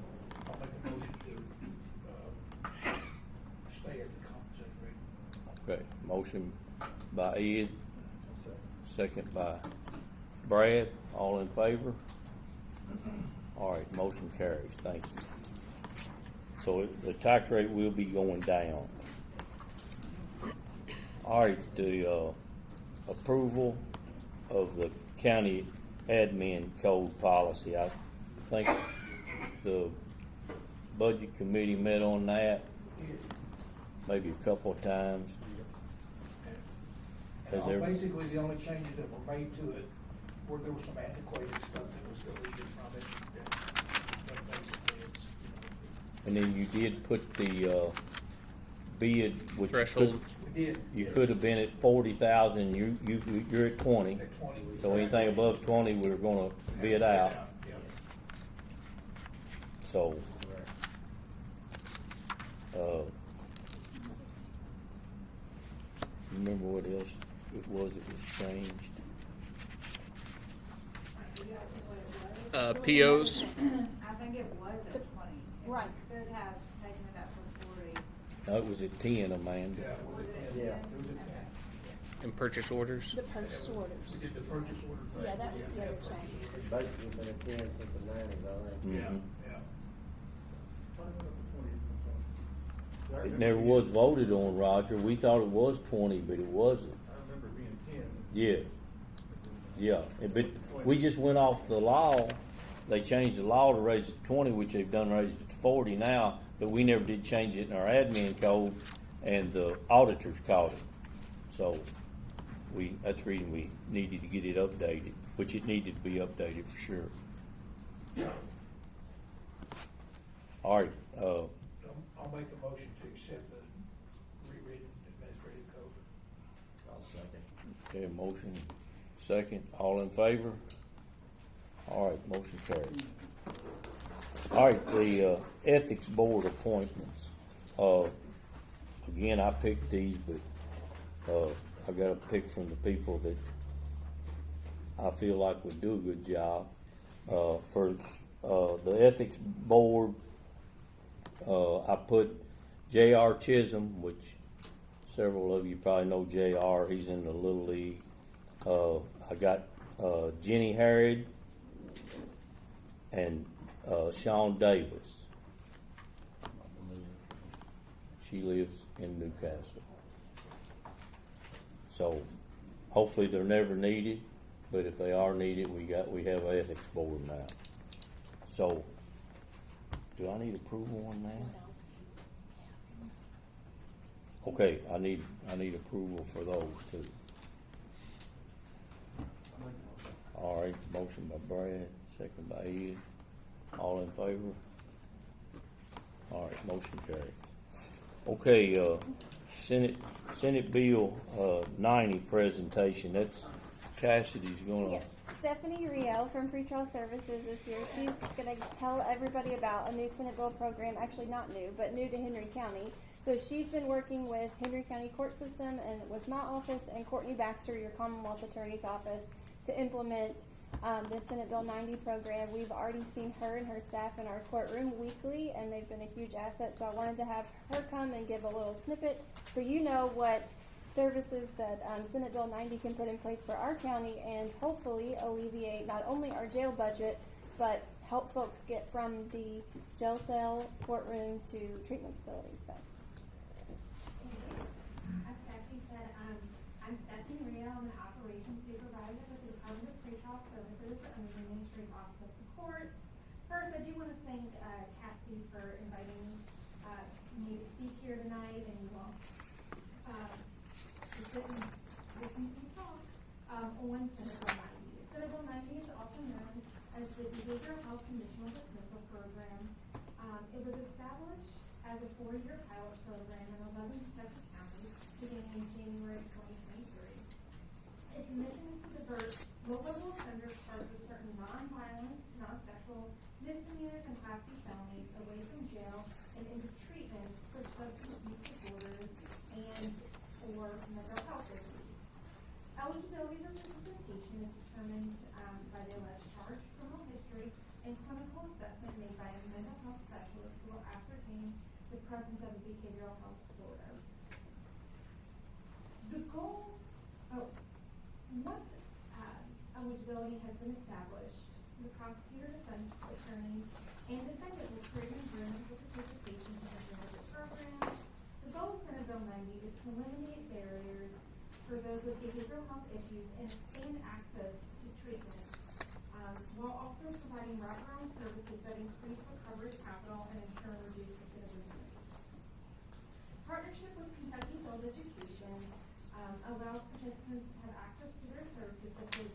I'll make a motion to, stay at the compensating rate. Okay, motion by Ed, second by Brad, all in favor? All right, motion carries, thank you. So the tax rate will be going down. All right, the approval of the county admin code policy. I think the budget committee met on that maybe a couple of times. Basically, the only changes that were made to it were there was some antiquated stuff that was deleted from it. But basically, it's, And then you did put the bid, which Threshold. we did. you could have been at 40,000. You're at 20. At 20. So anything above 20, we're going to bid out. Yeah. So, you remember what else it was that was changed? POs. I think it was at 20. Right. Could have taken it up to 40. No, it was at 10, Amanda. Yeah. And purchase orders. The purchase orders. We did the purchase order thing. Yeah, that was the other change. It's basically been at 10 since the 90s, I think. Yeah, Mhm. yeah. It never was voted on, Roger. We thought it was 20, but it wasn't. I remember it being 10. Yeah. Yeah, but we just went off the law. They changed the law to raise it to 20, which they've done raised it to 40 now, but we never did change it in our admin code, and the auditors caught it. So that's the reason we needed to get it updated, which it needed to be updated for sure. All right, I'll I'll make a motion to accept the rewritten administrative code. I'll second. Okay, motion, second, all in favor? All right, motion carried. All right, the Ethics Board appointments. Again, I picked these, but I gotta pick from the people that I feel like would do a good job. For the Ethics Board, I put J.R. Chisholm, which several of you probably know J.R. He's in the Little League. I got Jenny Harrod and Sean Davis. She lives in Newcastle. So hopefully they're never needed, but if they are needed, we have an ethics board now. So do I need approval on that? Okay, I need approval for those two. All right, motion by Brad, second by Ed. All in favor? All right, motion carried. Okay, Senate Bill 90 presentation. That's Cassidy's gonna. Yes, Stephanie Riel from Pretrial Services is here. She's going to tell everybody about a new Senate Bill program, actually not new, but new to Henry County. So she's been working with Henry County Court System and with my office and Courtney Baxter, your Commonwealth Attorney's office, to implement the Senate Bill 90 program. We've already seen her and her staff in our courtroom weekly, and they've been a huge asset. So I wanted to have her come and give a little snippet so you know what services that Senate Bill 90 can put in place for our county and hopefully alleviate not only our jail budget, but help folks get from the jail cell, courtroom to treatment facilities. So. As Stephanie said, I'm Stephanie Riel. I'm an operations supervisor with the Department of Pretrial Services under the Administrative Office of the Courts. First, I do want to thank Cassidy for inviting me to speak here tonight, and you all to sit and listen to me talk on Senate Bill 90. Senate Bill 90 is also known as the Behavioral Health Conditional Dismissal Program. It was established as a 4-year pilot program in 11 Texas counties beginning in January 2023. Its mission is to divert low-level offenders charged with certain non-violent, non-sexual misdemeanors and Class B felonies away from jail and into treatment for substance use disorders and or mental health issues. Eligibility for participation is determined by the alleged charge, criminal history, and clinical assessment made by a mental health specialist who will ascertain the presence of a behavioral health disorder. The goal, once eligibility has been established, the prosecutor, defense attorney, and defendant will create an agreement for participation in the benefit program. The goal of Senate Bill 90 is to eliminate barriers for those with behavioral health issues and expand access to treatment, while also providing wraparound services that increase recovery capital and ensure reduced recidivism. Partnership with Kentucky Adult Education allows participants to have access to their services such as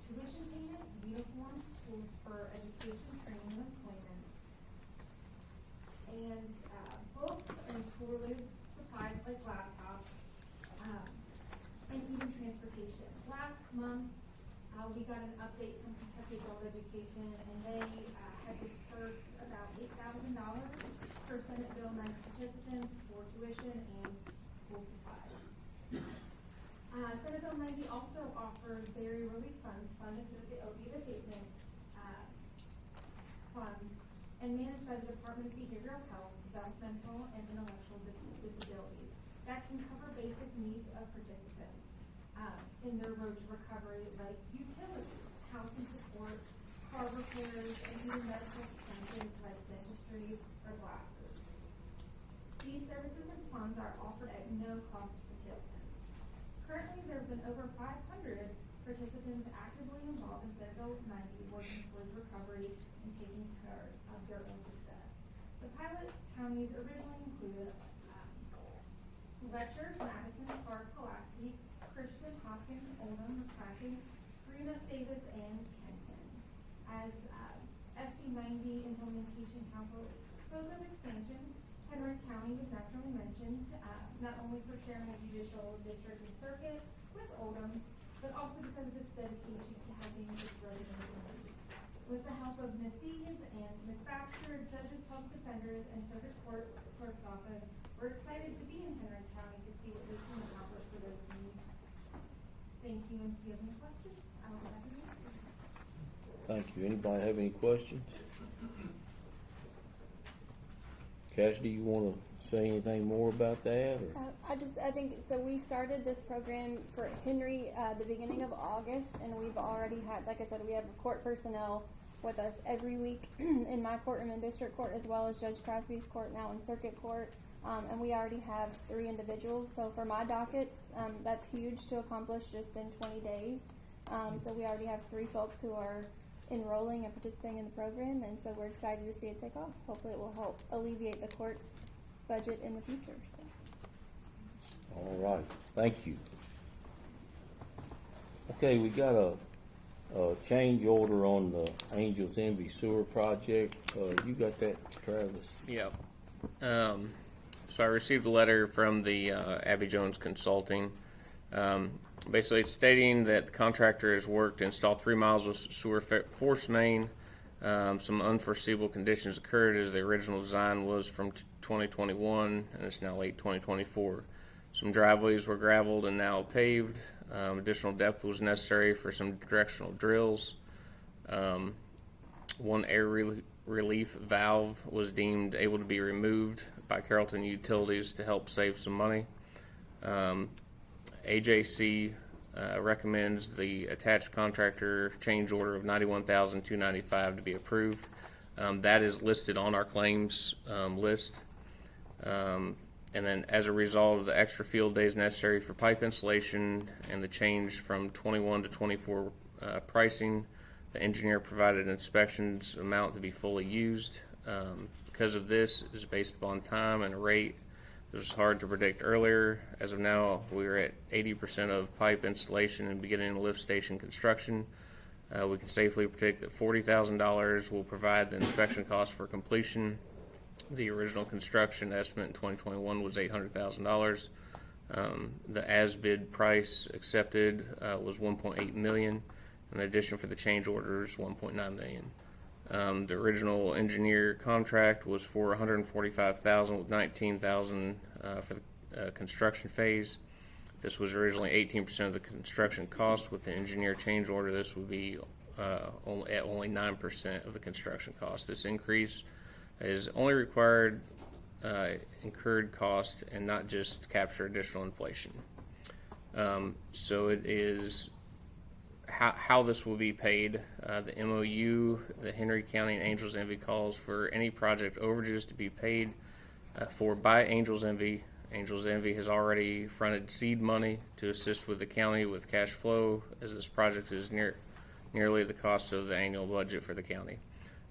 tuition payment, uniforms, tools for education, training, and employment, and books and school-related supplies like laptops, and even transportation. Last month, we got an update from Kentucky Adult Education, and they had dispersed about $8,000 for Senate Bill 90 participants for tuition and school supplies. Senate Bill 90 also offers barrier relief funds funded through the opiate abatement funds and managed by the Department of Behavioral Health, Developmental, and Intellectual Disabilities that can cover basic needs of participants in their road to recovery, like utilities, housing support, car repairs, and even medical expenses like dentistry or glasses. These services and funds are offered at no cost to participants. Currently, there have been over 500 participants actively involved in Senate Bill 90 working towards recovery and taking care of their own success. The pilot counties originally included Letcher, Madison, Clark, Pulaski, Christian, Hopkins, Oldham, McCracken, Fremont, Davis, and Kenton. As SB 90 Implementation Council spoke of expansion, Henry County was naturally mentioned, not only for sharing a judicial district and circuit with Oldham, but also because of its dedication to helping its residents in need. With the help of Ms. Dees and Ms. Baxter, judges, public defenders, and circuit court clerk's office, we're excited to be in Henry County to see what we can accomplish for those needs. Thank you, and if you have any questions, I will be happy to answer. Thank you. Anybody have any questions? Cassidy, you want to say anything more about that? Or? I think, so we started this program for Henry, the beginning of August, and we've already had, like I said, we have court personnel with us every week in my courtroom and district court, as well as Judge Crosby's court now in circuit court. And we already have 3 individuals. So for my dockets, that's huge to accomplish just in 20 days. So we already have 3 folks who are enrolling and participating in the program, and so we're excited to see it take off. Hopefully it will help alleviate the court's budget in the future. So. All right, thank you. Okay, we got a change order on the Angels Envy Sewer project. You got that, Travis? Yep. So I received a letter from the Abby Jones Consulting. Basically, it's stating that the contractor has worked to install 3 miles of sewer force main. Some unforeseeable conditions occurred as the original design was from 2021, and it's now late 2024. Some driveways were gravelled and now paved. Additional depth was necessary for some directional drills. One air relief valve was deemed able to be removed by Carrollton Utilities to help save some money. AJC recommends the attached contractor change order of $91,295 to be approved. That is listed on our claims list. And then as a result of the extra field days necessary for pipe installation and the change from 21 to 24 pricing, the engineer provided inspections amount to be fully used. Because of this is based upon time and rate. It was hard to predict earlier. As of now, we are at 80% of pipe installation and beginning lift station construction. We can safely predict that $40,000 will provide the inspection cost for completion. The original construction estimate in 2021 was $800,000. The as-bid price accepted was $1.8 million. In addition, for the change orders, $1.9 million. The original engineer contract was for $145,000 with $19,000 for the construction phase. This was originally 18% of the construction cost. With the engineer change order, this would be only 9% of the construction cost. This increase is only required incurred cost and not just capture additional inflation. So it is how this will be paid. The MOU, the Henry County and Angels Envy calls for any project overages to be paid for by Angels Envy. Angels Envy has already fronted seed money to assist with the county with cash flow, as this project is nearly the cost of the annual budget for the county.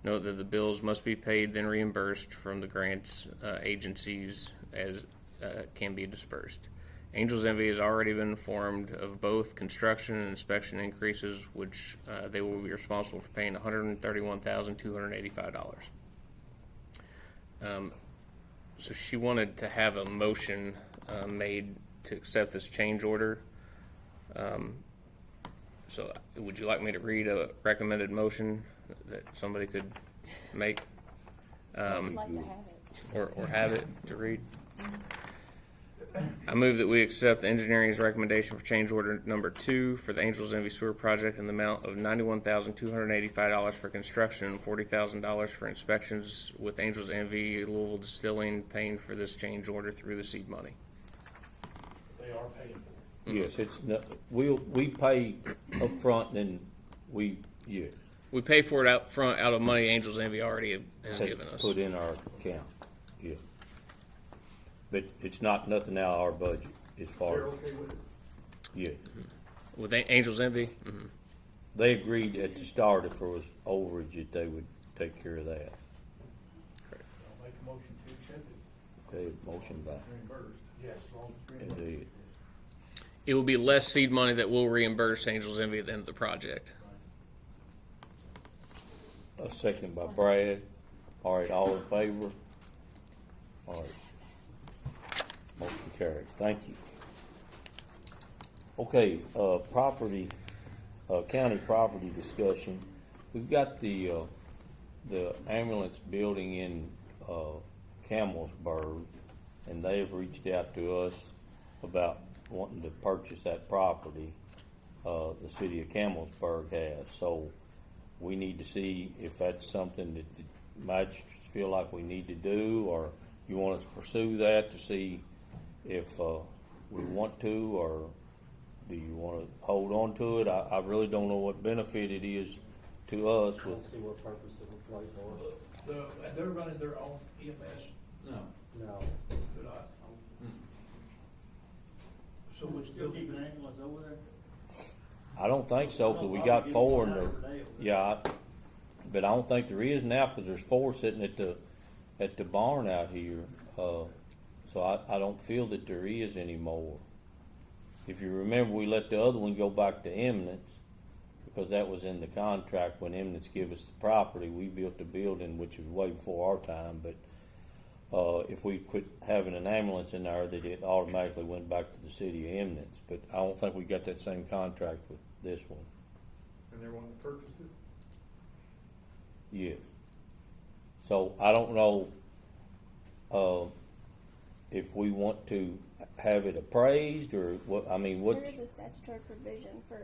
Note that the bills must be paid, then reimbursed from the grants agencies as can be dispersed. Angels Envy has already been informed of both construction and inspection increases, which they will be responsible for paying $131,285. So she wanted to have a motion made to accept this change order. So would you like me to read a recommended motion that somebody could make? I'd like to have it. Or have it to read? I move that we accept the engineering's recommendation for change order number 2 for the Angels Envy Sewer Project in the amount of $91,285 for construction and $40,000 for inspections, with Angels Envy Louisville Distilling paying for this change order through the seed money. They are paying for it. Yes, it's not, we pay up front and we pay for it out front out of money Angels Envy already has given us. Put in our account, yeah. But it's not nothing out of our budget as far They're as, okay with it? yeah. With Angels Envy? Mm-hmm. They agreed at the start if there was overage that they would take care of that. I'll make a motion to accept it. Okay, motion by Reimbursed. Yes, as long as it's reimbursed. indeed. It will be less seed money that will reimburse Angels Envy at the end of the project. A second by Brad. All right, all in favor? All right. Motion carried. Thank you. Okay, county property discussion. We've got the ambulance building in, Campbellsburg, and they've reached out to us about wanting to purchase that property. The city of Campbellsburg has, so we need to see if that's something that the magistrates feel like we need to do, or you want us to pursue that to see if, we want to, or do you want to hold on to it? I really don't know what benefit it is to us with. Let's see what purpose it would play for us. And they're running their own EMS. No. No. Good eye. So We which still keep an ambulance over there? I don't think so, because we got four in there. Yeah, but I don't think there is now, because there's four sitting at the barn out here. So I don't feel that there is anymore. If you remember, we let the other one go back to Eminence, because that was in the contract when Eminence gave us the property. We built the building, which was way before our time, but if we quit having an ambulance in there, that it automatically went back to the city of Eminence. But I don't think we got that same contract with this one. And they're wanting to purchase it? Yes. So I don't know if we want to have it appraised, or what, I mean, what? There is a statutory provision for,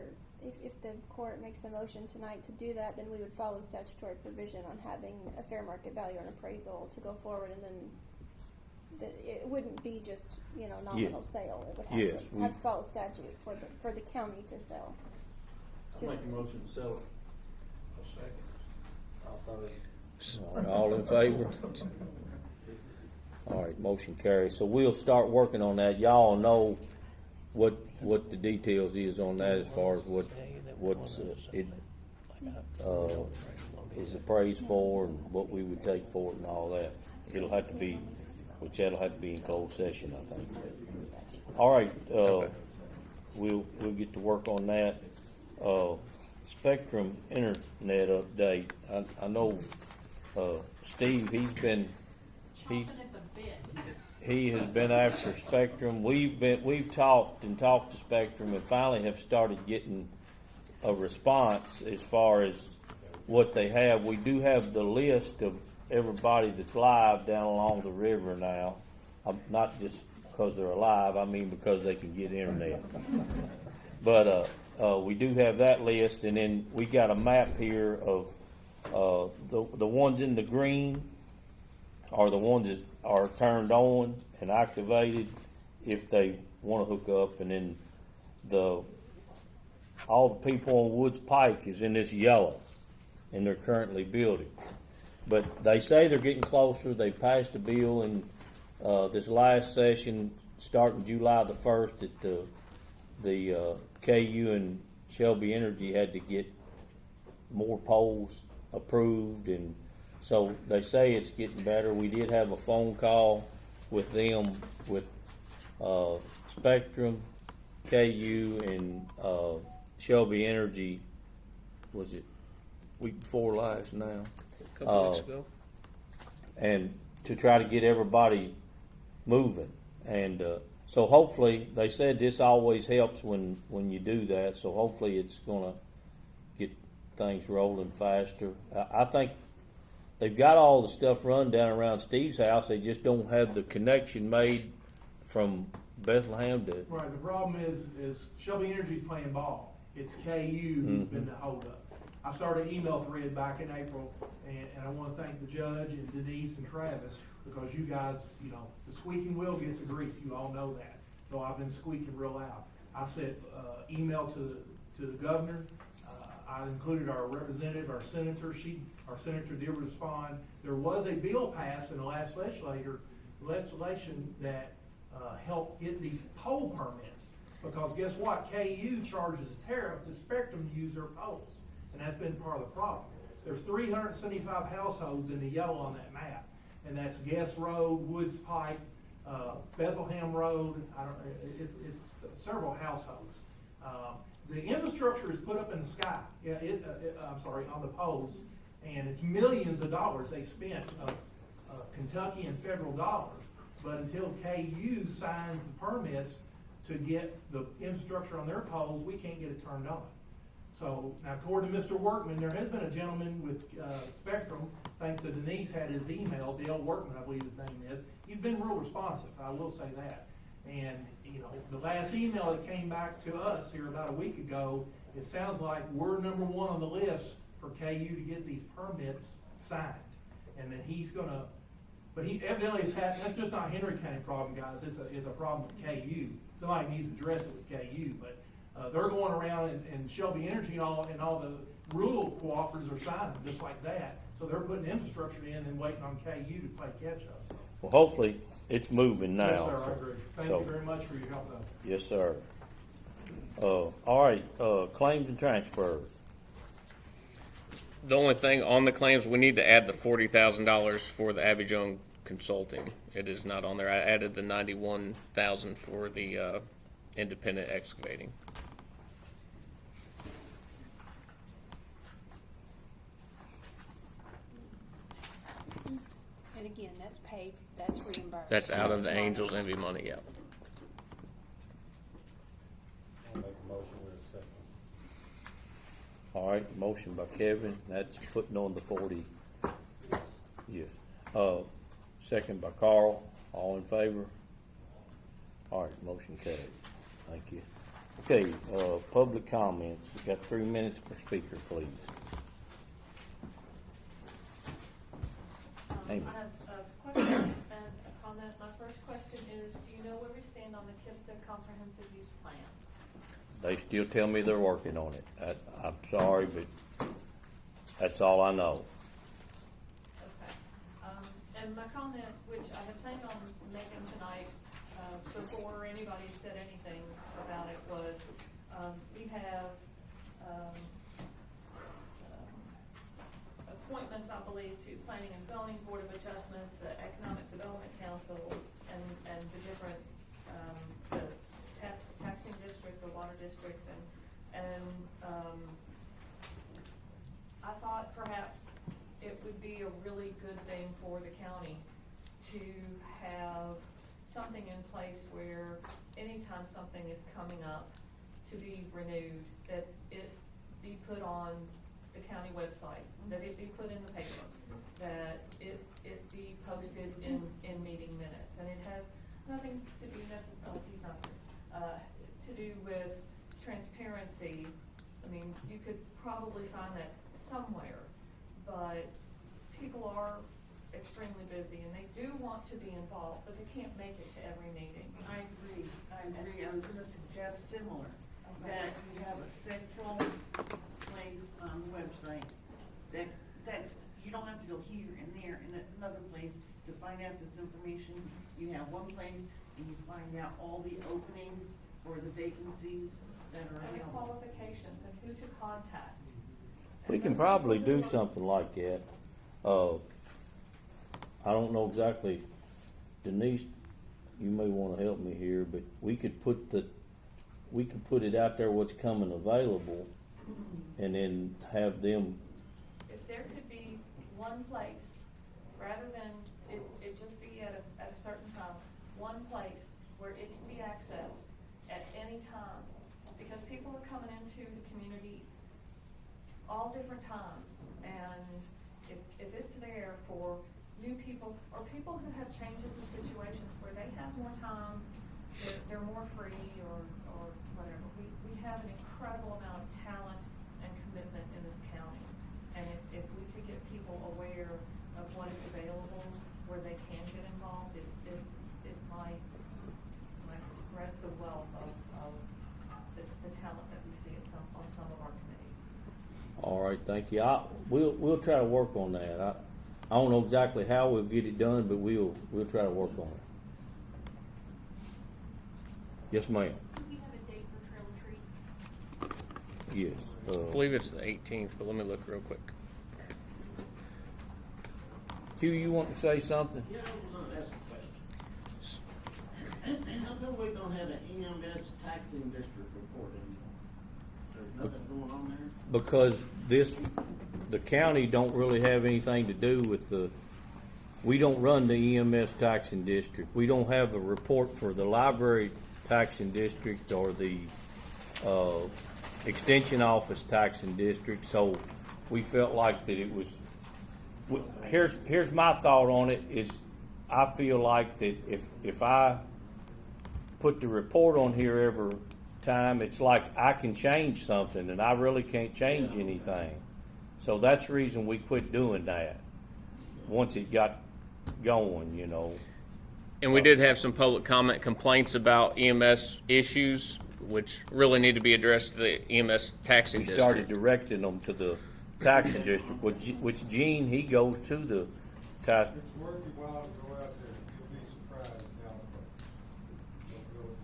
if the court makes a motion tonight to do that, then we would follow statutory provision on having a fair market value and appraisal to go forward, and then it wouldn't be just, nominal sale. It would have to have to follow statute for the county to sell. I'll make a motion to sell it. A second. I'll throw it. All in favor? All right, motion carries. So we'll start working on that. Y'all know what the details is on that, as far as what's it is appraised for, and what we would take for it and all that. It'll have to be in closed session, I think. All right, we'll get to work on that. Spectrum internet update. I know Steve. He has been after Spectrum. We've talked to Spectrum, and finally have started getting a response as far as what they have. We do have the list of everybody that's live down along the river now. Not just because they're alive, I mean because they can get internet. But we do have that list, and then we got a map here of the ones in the green are the ones that are turned on and activated if they want to hook up, and then all the people on Woods Pike is in this yellow, and they're currently building. But they say they're getting closer. They passed a bill in this last session, starting July the 1st, that the KU and Shelby Energy had to get more poles approved, and so they say it's getting better. We did have a phone call with them, with Spectrum, KU, and Shelby Energy. Was it week before last now? A couple weeks ago. And to try to get everybody moving. And so hopefully, they said this always helps when you do that, so hopefully it's going to get things rolling faster. I think they've got all the stuff run down around Steve's house. They just don't have the connection made from Bethlehem to. Right, the problem is Shelby Energy's playing ball. It's KU who's been the holdup. I started an email thread back in April, and I want to thank the judge and Denise and Travis, because you guys, the squeaking wheel gets the grease. You all know that. So I've been squeaking real loud. I sent email to the governor. I included our representative, our senator. Our senator did respond. There was a bill passed in the last legislation that helped get these pole permits, because guess what? KU charges a tariff to Spectrum to use their poles, and that's been part of the problem. There's 375 households in the yellow on that map, and that's Guest Road, Woods Pike, Bethlehem Road. It's several households. The infrastructure is put up in the sky. On the poles, and it's millions of dollars they spent of Kentucky and federal dollars. but until KU signs the permits to get the infrastructure on their poles, we can't get it turned on. So, now according to Mr. Workman, there has been a gentleman with Spectrum, thanks to Denise had his email, Dale Workman, I believe his name is. He's been real responsive, I will say that. And, you know, the last email that came back to us here about a week ago, it sounds like we're number one on the list for KU to get these permits signed. And that he's gonna, but he evidently has had, that's just not a Henry County problem, guys, it's a problem with KU. Somebody needs to address it with KU, but they're going around and Shelby Energy and all the rural cooperatives are signing just like that. So they're putting infrastructure in and waiting on KU to play catch up. Well, hopefully, it's moving now. Yes, sir, so- I agree. Thank so- you very much for your help, though. Yes, sir. All right, claims and transfers. The only thing on the claims, we need to add the $40,000 for the Abby Jones Consulting. It is not on there. I added the $91,000 for the independent excavating. And again, that's paid, that's reimbursed. That's out of the It's not- Angels Envy money, yep. I'll make a motion with a second. All right, motion by Kevin, that's putting on the 40. Yes. Second by Carl, all in favor? All right, motion carried. Thank you. Okay, public comments. We got 3 minutes per speaker, please. Amy. I have a question and a comment. My first question is, do you know where we stand on the KIPTA comprehensive use plan? They still tell me they're working on it. I'm sorry, but that's all I know. Okay. And my comment, which I had planned on making tonight, before anybody said anything about it, was, we have, appointments, I believe, to Planning and Zoning, Board of Adjustments, Economic Development Council, and the different, the taxing district, the water district, and I thought perhaps it would be a really good thing for the county to have something in place where anytime something is coming up to be renewed, that it be put on the county website, that it be put in the paper, that it be posted in meeting minutes. And it has nothing to be necessarily, he's not, to do with transparency. I mean, you could probably find that somewhere, but people are extremely busy and they do want to be involved, but they can't make it to every meeting. I agree. I was gonna suggest similar, that you have a central place on the website that's, you don't have to go here and there and another place to find out this information. You have one place and you find out all the openings or the vacancies that are And the available. qualifications and who to contact. We can probably do something like that. I don't know exactly, Denise, you may wanna help me here, but we could put it out there what's coming available and then have them. If there could be one place, rather than it just be at a certain time, one place where it can be accessed at any time, because people are coming into the community all different times, and if it's there for new people or people who have changes of situations where they have more time, they're more free or whatever. We have an incredible amount of talent and commitment in this county, and if we could get people aware of what is available, where they can get involved, it might spread the wealth of the talent that we see on some of our committees. All right, thank you. We'll try to work on that. I don't know exactly how we'll get it done, but we'll try to work on it. Yes, ma'am. Do we have a date for Trail and Treat? Yes. I believe it's the 18th, but let me look real quick. Hugh, you want to say something? Yeah, I was gonna ask a question. How come we don't have an EMS taxing district report anymore? There's nothing going on there? Because the county don't really have anything to do with we don't run the EMS taxing district. We don't have a report for the library taxing district or the extension office taxing district, so we felt like that it was, here's my thought on it, is I feel like that if I put the report on here every time, it's like I can change something, and I really can't change anything. So that's the reason we quit doing that, once it got going, you know. And we did have some public comment complaints about EMS issues, which really need to be addressed to the EMS taxing We district. started directing them to the taxing district, which Gene, he goes to the tax. It's worth your while to go out there, you'll be surprised how it works. Don't go with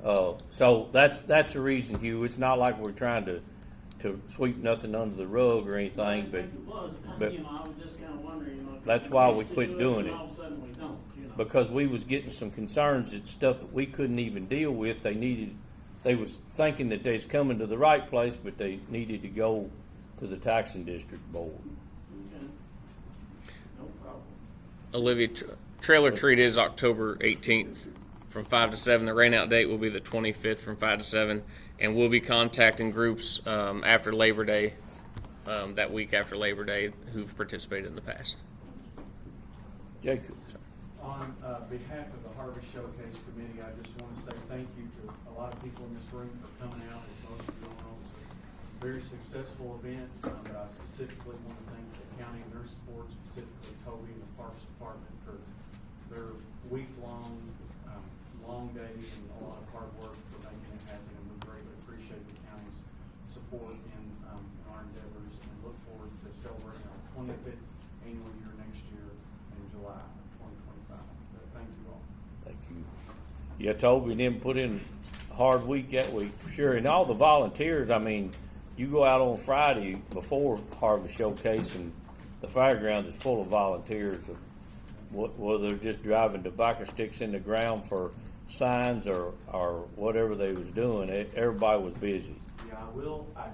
that. Yeah. So that's the reason, Hugh. It's not like we're trying to sweep nothing under the rug or anything, but It was, but you know, I was just kinda wondering, you know. that's why we used to quit do doing and it. all of a sudden we don't, you know. because we was getting some concerns that stuff that we couldn't even deal with, they was thinking that they was coming to the right place, but they needed to go to the taxing district board. Okay. No problem. Olivia, trailer treat is October 18th from 5 to 7. The rain out date will be the 25th from 5 to 7. And we'll be contacting groups after Labor Day, that week after Labor Day, who've participated in the past. Jacob. On behalf of the Harvest Showcase Committee, I just want to say thank you to a lot of people in this room for coming out. As most of you all know, it's a very successful event, but I specifically want to thank the county and their support, specifically Toby and the Parks Department for their week-long, long days and a lot of hard work for making it happen. And we greatly appreciate the county's support in our endeavors and look forward to celebrating our 25th annual year next year in July of 2025. But thank you all. Thank you. Yeah, Toby didn't put in a hard week that week for sure. And all the volunteers, I mean, you go out on Friday before Harvest Showcase and the fairground is full of volunteers, whether they're just driving tobacco sticks in the ground for signs or whatever they was doing. Everybody was busy. Yeah, I will. I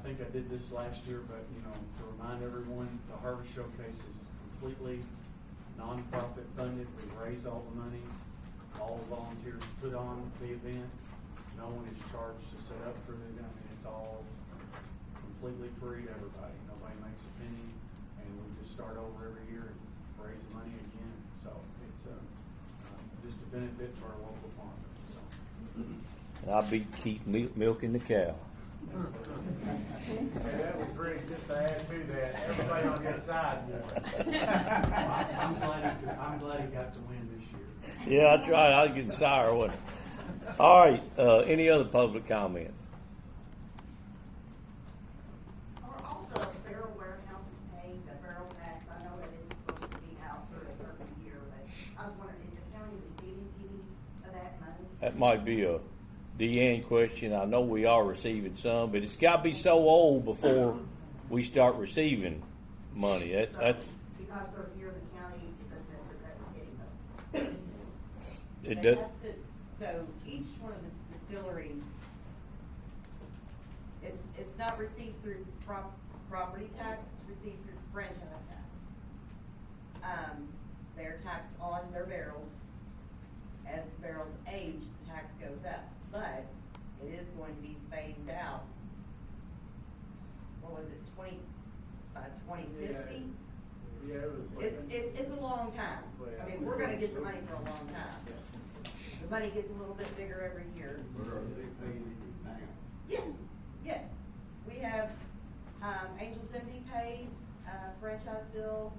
think I did this last year, but you know, to remind everyone, the Harvest Showcase is completely nonprofit funded. We raise all the money. All the volunteers put on the event. No one is charged to set up for the event. I mean, it's all completely free to everybody. Nobody makes a penny, and we just start over every year and raise the money again. So it's just a benefit to our local farmers. So. And I beat Keith milking the cow. Hey, that was really just to add to that, everybody on his side won. I'm glad he got the win this year. Yeah, that's right. I was getting sour, wasn't it? All right. Any other public comments? Are all the barrel warehouses paying the barrel tax? I know it is supposed to be out for a certain year, but I was wondering, is the county receiving any of that money? That might be a Deanne question. I know we are receiving some, but it's got to be so old before we start receiving money. That's Because they're here in the county, it doesn't necessarily getting those. it. They Does. have to- So each one of the distilleries, it's not received through property tax, it's received through franchise tax. They're taxed on their barrels. As the barrels age, the tax goes up, but it is going to be phased out. What was it, by 2050? Yeah, it was. It's a long time. I mean, we're gonna get the money for a long time. The money gets a little bit bigger every year. Yes, yes. We have, Angels Envy pays, franchise bill.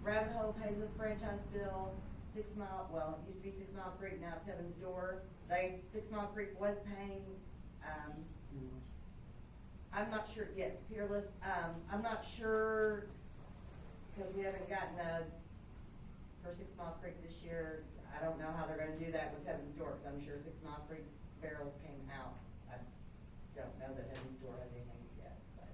Rabbit Hole pays a franchise bill. 6 Mile, well, it used to be 6 Mile Creek, now it's Heaven's Door. 6 Mile Creek was paying, I'm not sure, yes, Peerless. I'm not sure, because we haven't gotten for 6 Mile Creek this year. I don't know how they're gonna do that with Heaven's Door, because I'm sure 6 Mile Creek's barrels came out. I don't know that Heaven's Door has anything yet, but.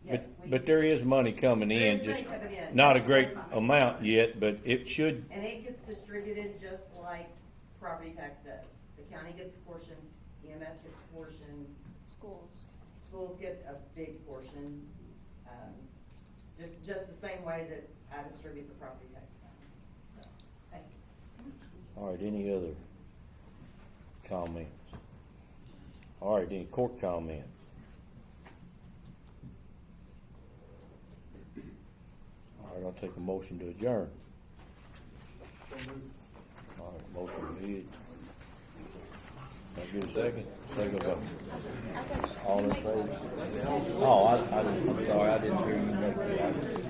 Yes, But there is money coming There in, is just money coming in. not a great amount yet, but it should. And it gets distributed just like property tax does. The county gets a portion, EMS gets a portion. Schools. Schools get a big portion. just the same way that I distribute the property tax money. So, thank you. All right, any other comments? All right, any court comments? All right, I'll take a motion to adjourn. All right, motion made. Can I get a second? Second by, all in favor? Oh, I'm sorry, I didn't hear you make the